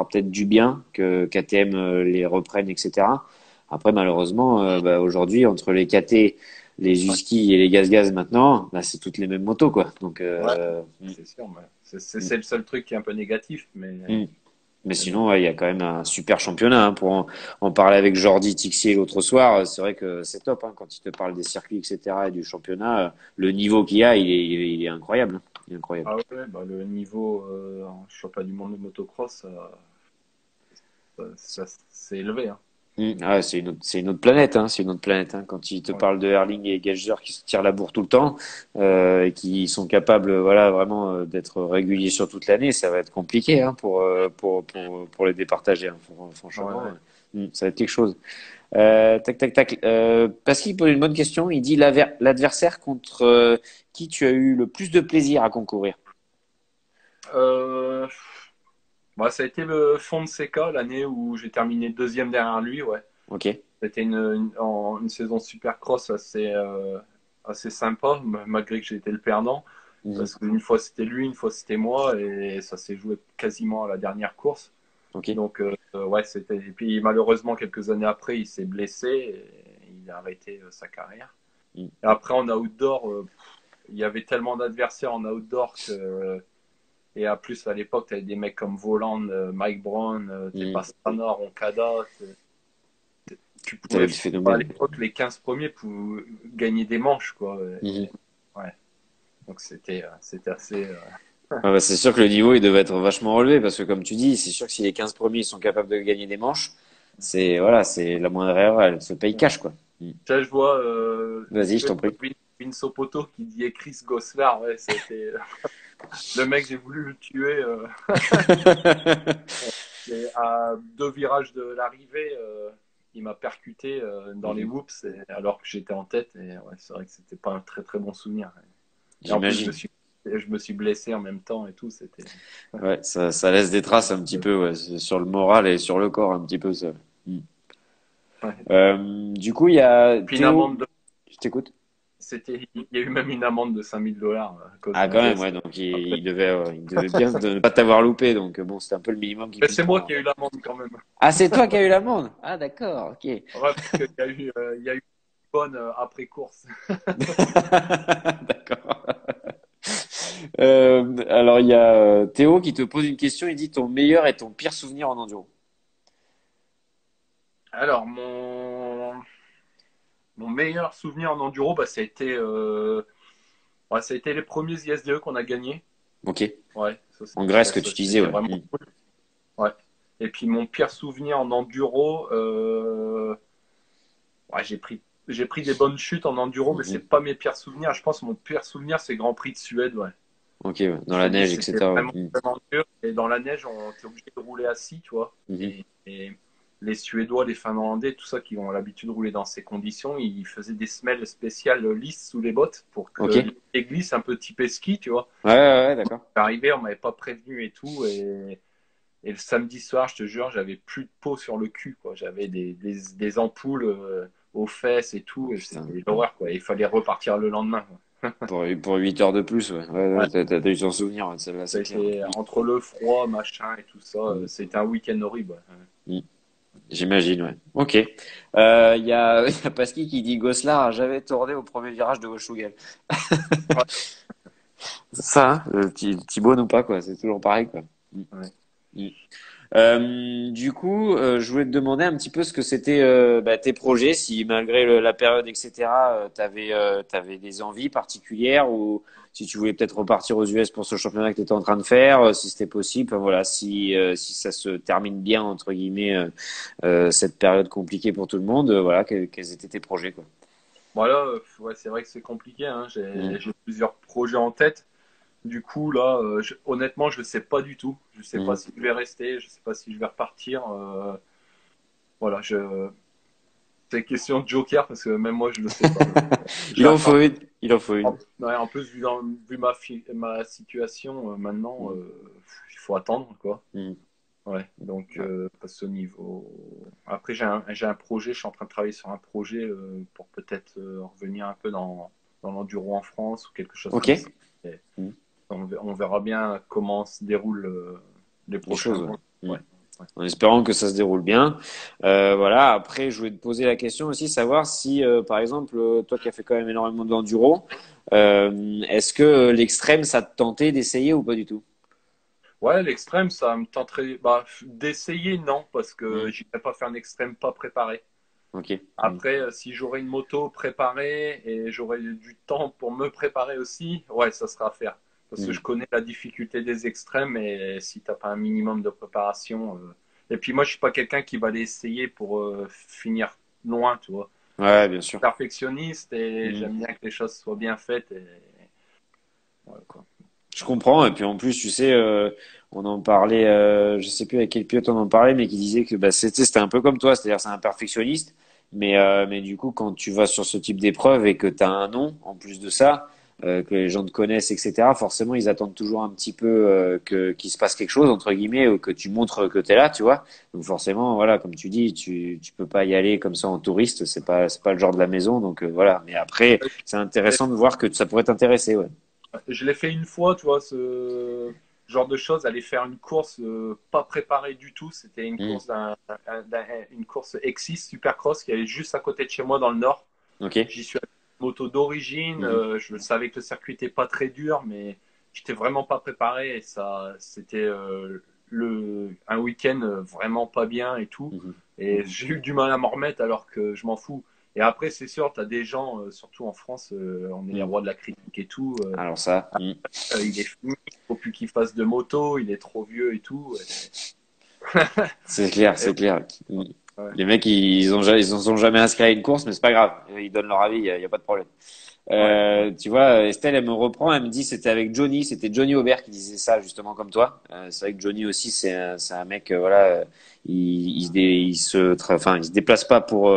A: peut-être du bien que KTM les reprenne, etc. Après, malheureusement, bah, aujourd'hui, entre les KT, les
B: ouais,
A: Husky et les GasGas maintenant, bah, c'est toutes les mêmes motos, quoi. Donc,
B: ouais, c'est sûr. Mais c'est le seul truc qui est un peu négatif, mais,
A: mm. Mais
B: mais bon.
A: sinon, ouais, il y a quand même un super championnat, hein, pour en parler avec Jordi Tixier l'autre soir. C'est vrai que c'est top, hein, quand il te parle des circuits, etc. et du championnat. Le niveau qu'il y a, il est incroyable, hein. Il est incroyable.
B: Ah ouais, bah, le niveau en championnat du monde de motocross, c'est élevé. Hein.
A: Ah, c'est une autre planète, hein, c'est une autre planète, hein. Quand il te
B: Ouais.
A: parle de Erling et Geiger qui se tirent la bourre tout le temps, et qui sont capables, voilà, vraiment d'être réguliers sur toute l'année, ça va être compliqué, hein, pour les départager, hein.
B: Ouais,
A: Franchement,
B: ouais.
A: ça va être quelque chose. Tac, tac, tac. Pascal pose une bonne question. Il dit l'adversaire contre qui tu as eu le plus de plaisir à concourir.
B: Euh, Bah, ça a été le Fonseca l'année où j'ai terminé deuxième derrière lui. Ouais.
A: Ok.
B: C'était une saison supercross assez sympa, malgré que j'ai été le perdant.
A: Mhm.
B: Parce qu'une fois c'était lui, une fois c'était moi, et ça s'est joué quasiment à la dernière course.
A: Ok.
B: Donc, ouais, c'était. Et puis, malheureusement, quelques années après, il s'est blessé et il a arrêté sa carrière.
A: Mhm.
B: Et après, en outdoor, il y avait tellement d'adversaires en outdoor que. Et à plus, à l'époque, tu avais des mecs comme Voland, Mike Brown,
A: Mhm.
B: Pastrana, Roncada. tu
A: T'avais
B: pouvais
A: le
B: à
A: phénomène.
B: l'époque les 15 premiers pouvaient gagner des manches quoi.
A: Mhm.
B: Ouais. Donc c'était assez
A: Ouais, bah, c'est sûr que le niveau il devait être vachement relevé parce que comme tu dis, c'est sûr que si les 15 premiers sont capables de gagner des manches, c'est voilà, c'est la moindre erreur, elle se paye cash quoi. Mm.
B: Ça, je vois
A: Vas-y, je t'en prie.
B: Vince Sopoto qui dit Chris Goslar. Ouais, c'était le mec, j'ai voulu le tuer. Et à 2 virages de l'arrivée, il m'a percuté dans les
A: Mhm.
B: whoops alors que j'étais en tête. Et ouais, c'est vrai que c'était pas un très très bon souvenir. Et en plus,
A: J'imagine.
B: je me suis blessé en même temps et tout. C'était.
A: Ouais, ça laisse des traces un petit peu ouais, sur le moral et sur le corps un petit peu ça. Mm.
B: Ouais.
A: Du coup, il y a
B: Puis une
A: Théo.
B: amende
A: Je t'écoute.
B: il y a eu même une amende de 5 000 $ à cause
A: Ah,
B: d'un
A: quand même,
B: geste.
A: ouais, donc il devait bien ne pas t'avoir loupé, donc bon, c'était un peu le minimum qu'il
B: Mais
A: puisse
B: c'est moi qui
A: prendre.
B: ai eu l'amende quand même.
A: Ah, c'est toi qui as eu l'amende? Ah, d'accord, ok.
B: Ouais, parce qu'il y a eu une bonne après course.
A: D'accord. Alors, il y a Théo qui te pose une question, il dit ton meilleur et ton pire souvenir en enduro.
B: Alors, mon meilleur souvenir en enduro, bah, ça a été les premiers ISDE qu'on a gagnés.
A: Ok.
B: Ouais,
A: En Grèce que tu disais,
B: c'était
A: ouais.
B: vraiment
A: Hmm.
B: cool. Ouais. Et puis mon pire souvenir en enduro, ouais, j'ai pris des bonnes chutes en enduro, mais c'est
A: Mhm.
B: pas mes pires souvenirs. Je pense que mon pire souvenir, c'est Grand Prix de Suède. Ouais.
A: Ok, ouais. Dans la neige,
B: C'était
A: etc. Ouais.
B: vraiment,
A: Hmm.
B: vraiment dur. Et dans la neige, on était obligé de rouler assis, tu vois.
A: Mhm.
B: Et les Suédois, les Finlandais, tout ça, qui ont l'habitude de rouler dans ces conditions, ils faisaient des semelles spéciales lisses sous les bottes pour
A: Ok.
B: que les glissent un peu type ski, tu vois.
A: Ouais, ouais, ouais, d'accord.
B: Arrivé, on m'avait pas prévenu et tout. Et le samedi soir, je te jure, j'avais plus de peau sur le cul, quoi. J'avais des ampoules aux fesses et
A: Oh,
B: tout. Et
A: putain.
B: c'était l'horreur, quoi. Et il fallait repartir le lendemain, quoi.
A: Pour 8 heures de plus, ouais. Ouais,
B: Ouais.
A: ouais, t'as dû t'en souvenir, ouais, celle-là,
B: Ça
A: c'est
B: a
A: clair.
B: été entre le froid, machin et tout ça.
A: Hmm.
B: C'était un week-end horrible. Ouais.
A: Hmm. J'imagine, ouais. Ok. Il y a Pascal qui dit Goslar a jamais tourné au premier virage de Washougal.
B: Ouais.
A: C'est ça, hein, Thibaut ou pas, quoi. C'est toujours pareil, quoi. Mm.
B: Ouais.
A: Mm. Du coup, je voulais te demander un petit peu ce que c'était bah, tes projets, si malgré la période, etc., t'avais des envies particulières ou si tu voulais peut-être repartir aux US pour ce championnat que tu étais en train de faire, si c'était possible. Enfin, voilà, si ça se termine bien entre guillemets cette période compliquée pour tout le monde, voilà, quels étaient tes projets, quoi.
B: Voilà, ouais, c'est vrai que c'est compliqué, hein.
A: Mm.
B: J'ai plusieurs projets en tête. Du coup, là, honnêtement, je ne sais pas du tout. Je ne sais pas
A: Mm.
B: si je vais rester, je ne sais pas si je vais repartir. Voilà, c'est question de joker parce que même moi, je ne le sais pas.
A: Il en
B: J'attends.
A: faut une, il en faut une.
B: Ouais, en plus, vu ma situation maintenant,
A: Mm.
B: il faut attendre, quoi.
A: Mm.
B: Ouais, donc
A: Ouais.
B: à ce niveau. Après, j'ai un projet, je suis en train de travailler sur un projet pour peut-être revenir un peu dans l'enduro en France ou quelque chose
A: Ok.
B: comme ça. Et
A: Mm.
B: on verra bien comment se déroulent les
A: Les
B: prochains
A: choses,
B: mois.
A: ouais. Mm.
B: Ouais, ouais.
A: En espérant que ça se déroule bien. Voilà. Après, je voulais te poser la question aussi, savoir si, par exemple, toi qui as fait quand même énormément d'enduro, est-ce que l'extrême, ça te tentait d'essayer ou pas du tout?
B: Ouais, l'extrême, ça me tenterait bah, d'essayer, non, parce que
A: Hmm.
B: j'irais pas faire un extrême pas préparé.
A: Ok. Hmm.
B: Après, si j'aurais une moto préparée et j'aurais du temps pour me préparer aussi, ouais, ça sera à faire. Parce que
A: Hmm.
B: je connais la difficulté des extrêmes et si t'as pas un minimum de préparation. Et puis moi, je suis pas quelqu'un qui va aller essayer pour finir loin, tu vois.
A: Ouais, bien sûr.
B: Perfectionniste et
A: Hmm.
B: j'aime bien que les choses soient bien faites. Et voilà, quoi.
A: Je comprends. Et puis en plus, tu sais, on en parlait, je sais plus avec quel pilote on en parlait, mais qui disait que bah, c'était un peu comme toi, c'est-à-dire c'est un perfectionniste, mais du coup, quand tu vas sur ce type d'épreuve et que tu as un nom en plus de ça, que les gens te connaissent, etc., forcément, ils attendent toujours un petit peu qu'il se passe quelque chose, entre guillemets, ou que tu montres que tu es là, tu vois. Donc forcément, voilà, comme tu dis, tu peux pas y aller comme ça en touriste, c'est pas le genre de la maison, donc voilà. Mais après, c'est intéressant de voir que ça pourrait t'intéresser, ouais.
B: Je l'ai fait une fois, tu vois, ce genre de choses, aller faire une course pas préparée du tout. C'était une
A: Hmm.
B: course une course X6 Supercross qui est juste à côté de chez moi dans le nord.
A: Ok.
B: J'y suis avec une moto d'origine.
A: Mhm.
B: Je savais que le circuit était pas très dur, mais j'étais vraiment pas préparé et ça, c'était un week-end vraiment pas bien et tout.
A: Mhm.
B: Et j'ai eu du mal à m'en remettre alors que je m'en fous. Et après, c'est sûr, tu as des gens, surtout en France, on est les
A: Mm.
B: rois de la critique et tout.
A: Alors ça,
B: Il est fini, il faut plus qu'il fasse de moto, il est trop vieux et tout.
A: c'est clair,
B: Et
A: c'est clair. Mm.
B: ouais,
A: Les mecs, ils en sont jamais inscrits à une course, mais c'est pas grave. Ils donnent leur avis, y a pas de problème.
B: ouais, ouais.
A: Tu vois, Estelle, elle me reprend, elle me dit c'était avec Johnny, c'était Johnny Aubert qui disait ça justement comme toi. C'est vrai que Johnny aussi, c'est un mec, voilà, enfin, il se déplace pas pour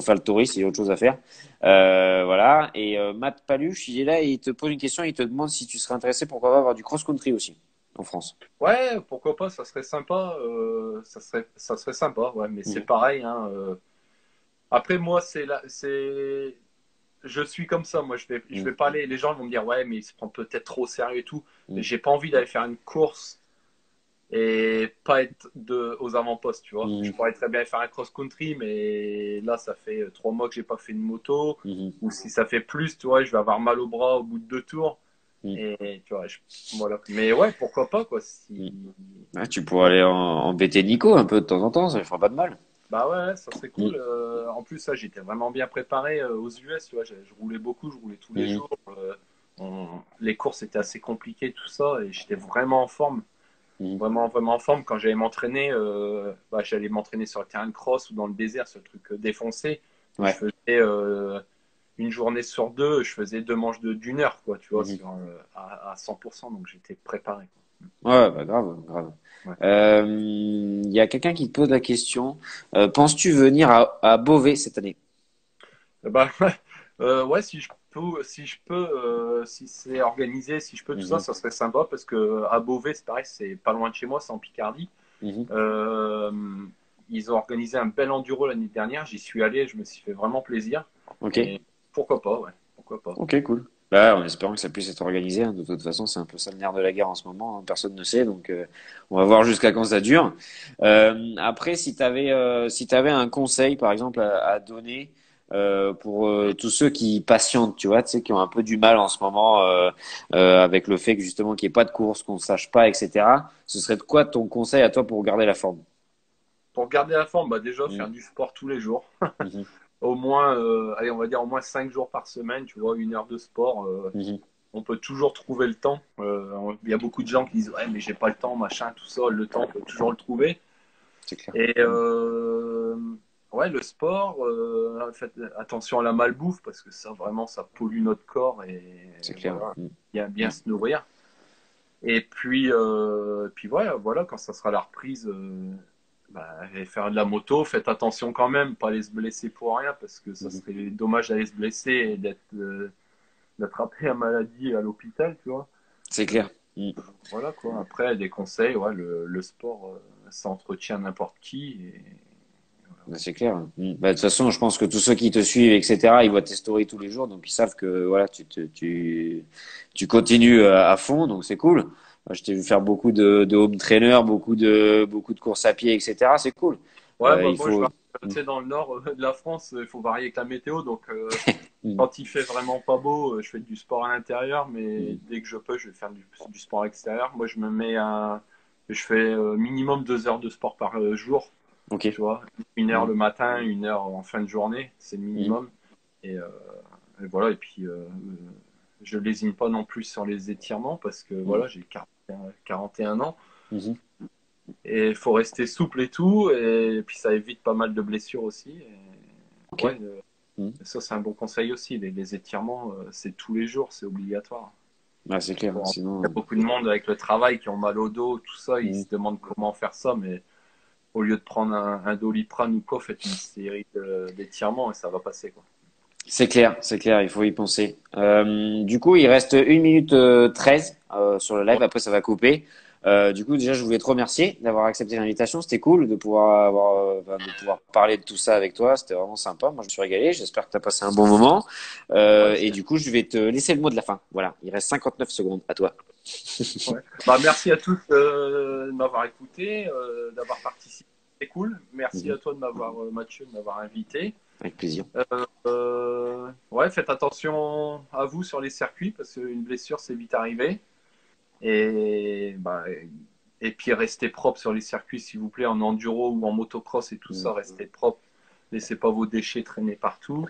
A: faire le touriste, il y a autre chose à faire. Voilà. Et Matt Paluche, il est là et il te pose une question, il te demande si tu serais intéressé, pourquoi pas avoir du cross-country aussi en France.
B: Ouais, pourquoi pas, ça serait sympa. Ça serait sympa, ouais, mais c'est
A: Mhm.
B: pareil. Hein, Après, moi, je suis comme ça. Moi, je
A: Mhm.
B: vais pas aller. Les gens vont me dire, ouais, mais il se prend peut-être trop au sérieux et tout. Mais
A: Mhm.
B: j'ai pas envie d'aller faire une course et pas être aux avant-postes, tu vois. Je
A: Mhm.
B: pourrais très bien faire un cross-country, mais là, ça fait 3 mois que j'ai pas fait de moto.
A: Mhm.
B: Ou si ça fait plus, tu vois, je vais avoir mal au bras au bout de 2 tours.
A: Mhm.
B: Et tu vois, voilà. Mais ouais, pourquoi pas, quoi.
A: Mhm.
B: Si...
A: Ah, tu pourrais aller embêter Nico un peu de temps en temps, ça ne fera pas de mal.
B: Bah ouais, ça serait cool.
A: Mhm.
B: En plus, ça, j'étais vraiment bien préparé aux US, tu vois. Je roulais beaucoup, je roulais tous les
A: Mhm.
B: jours. Les courses étaient assez compliquées, tout ça, et j'étais vraiment en forme.
A: Mhm.
B: Vraiment, vraiment en forme. Quand j'allais m'entraîner, bah, j'allais m'entraîner sur le terrain de cross ou dans le désert, sur le truc défoncé. Et je
A: Ouais.
B: faisais une journée sur deux, je faisais 2 manches d'une heure, quoi, tu vois,
A: Mhm.
B: à 100%. Donc j'étais préparé,
A: Ouais, bah grave, grave.
B: quoi. Ouais.
A: Il y a quelqu'un qui te pose la question. Penses-tu venir à Beauvais cette année?
B: Bah, ouais, si c'est organisé, si je peux, tout ça,
A: Mhm.
B: ça serait sympa parce que à Beauvais, c'est pareil, c'est pas loin de chez moi, c'est en Picardie.
A: Mhm.
B: Euh, Ils ont organisé un bel enduro l'année dernière, j'y suis allé, je me suis fait vraiment plaisir.
A: Ok.
B: Et pourquoi pas, ouais, pourquoi pas.
A: Ok, cool. Bah, en espérant que ça puisse être organisé, hein. De toute façon, c'est un peu ça le nerf de la guerre en ce moment, hein. Personne ne sait, donc on va voir jusqu'à quand ça dure. Après, si t'avais un conseil, par exemple, à donner pour tous ceux qui patientent, tu vois, tu sais, qui ont un peu du mal en ce moment avec le fait que justement qu'il n'y ait pas de course, qu'on ne sache pas, etc. Ce serait de quoi ton conseil à toi pour garder la forme?
B: Pour garder la forme, bah déjà faire
A: Mhm.
B: du sport tous les jours.
A: Mhm.
B: Au moins, allez, on va dire au moins 5 jours par semaine, tu vois, 1 heure de sport.
A: Mhm.
B: On peut toujours trouver le temps. Il y a beaucoup de gens qui disent ouais mais j'ai pas le temps, machin, tout ça. Le temps, on peut toujours le trouver.
A: C'est clair.
B: Et
A: Mhm.
B: ouais, le sport, faites attention à la malbouffe parce que ça vraiment ça pollue notre corps et
A: C'est clair.
B: voilà,
A: Mhm.
B: bien se nourrir. Et puis voilà, quand ça sera la reprise, bah, et faire de la moto, faites attention quand même, pas aller se blesser pour rien parce que ça
A: Mhm.
B: serait dommage d'aller se blesser et d'attraper la maladie à l'hôpital, tu vois.
A: C'est
B: Euh,
A: clair. Mhm.
B: voilà quoi. Après, des conseils, ouais, le sport, ça entretient n'importe qui. Et
A: Bah, c'est clair. Mm. Bah, de toute façon, je pense que tous ceux qui te suivent, etc., ils voient tes stories tous les jours, donc ils savent que voilà, tu continues à fond, donc c'est cool. Moi, je t'ai vu faire beaucoup de home trainer, beaucoup de courses à pied, etc. C'est cool.
B: ouais, bah,
A: Il
B: moi, je
A: faut.
B: vais, tu sais, dans le nord de la France, il faut varier avec la météo. Donc,
A: Mm.
B: quand il fait vraiment pas beau, je fais du sport à l'intérieur, mais
A: Mm.
B: dès que je peux, je vais faire du sport à l'extérieur. Moi, je fais minimum 2 heures de sport par jour,
A: Ok.
B: tu vois. 1 heure
A: Mm.
B: le matin, 1 heure en fin de journée, c'est le
A: Mm.
B: minimum. Et, voilà, et puis je lésine pas non plus sur les étirements parce que
A: Mm.
B: voilà, j'ai 41 ans.
A: Mhm.
B: Et il faut rester souple et tout. Et puis ça évite pas mal de blessures aussi. Et
A: Ok.
B: ouais,
A: Mm.
B: ça c'est un bon conseil aussi. Les étirements, c'est tous les jours, c'est obligatoire.
A: Ah, c'est clair.
B: Il y a
A: Sinon.
B: beaucoup de monde avec le travail qui ont mal au dos, tout ça. Ils
A: Mm.
B: se demandent comment faire ça. Mais au lieu de prendre un Doliprane ou quoi, faites une série d'étirements et ça va passer, quoi.
A: C'est clair, il faut y penser. Du coup, il reste 1 minute 13 sur le live, après ça va couper. Du coup, déjà, je voulais te remercier d'avoir accepté l'invitation. C'était cool de pouvoir de pouvoir parler de tout ça avec toi. C'était vraiment sympa. Moi, je me suis régalé. J'espère que tu as passé un bon moment.
B: Ouais,
A: Et du coup, je vais te laisser le mot de la fin. Voilà, il reste 59 secondes à toi.
B: ouais. Bah, merci à tous de m'avoir écouté, d'avoir participé. C'est cool. Merci
A: Mhm.
B: à toi de m'avoir, Mathieu, de m'avoir invité.
A: Avec plaisir.
B: Ouais, faites attention à vous sur les circuits parce qu'une blessure, c'est vite arrivé. Et bah, Et puis restez propre sur les circuits, s'il vous plaît, en enduro ou en motocross et tout ça,
A: Mm.
B: restez propre. Laissez pas vos déchets traîner partout.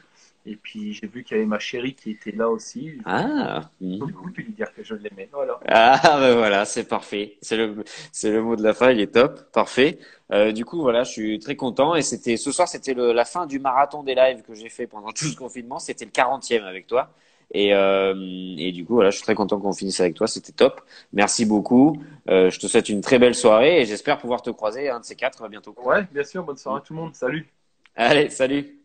B: Et puis j'ai vu qu'il y avait ma chérie qui était là aussi.
A: Ah. Mm.
B: Du coup, tu lui dire que je l'aimais. Voilà.
A: Ah, ben voilà, c'est parfait. C'est le mot de la fin, il est top, parfait. Du coup, voilà, je suis très content. Et ce soir, c'était la fin du marathon des lives que j'ai fait pendant tout ce confinement. C'était le 40e avec toi. Et du coup, voilà, je suis très content qu'on finisse avec toi. C'était top. Merci beaucoup. Je te souhaite une très belle soirée et j'espère pouvoir te croiser un de ces quatre bientôt.
B: Ouais, bien sûr, bonne
A: Mm.
B: soirée à tout le monde. Salut.
A: Allez, salut.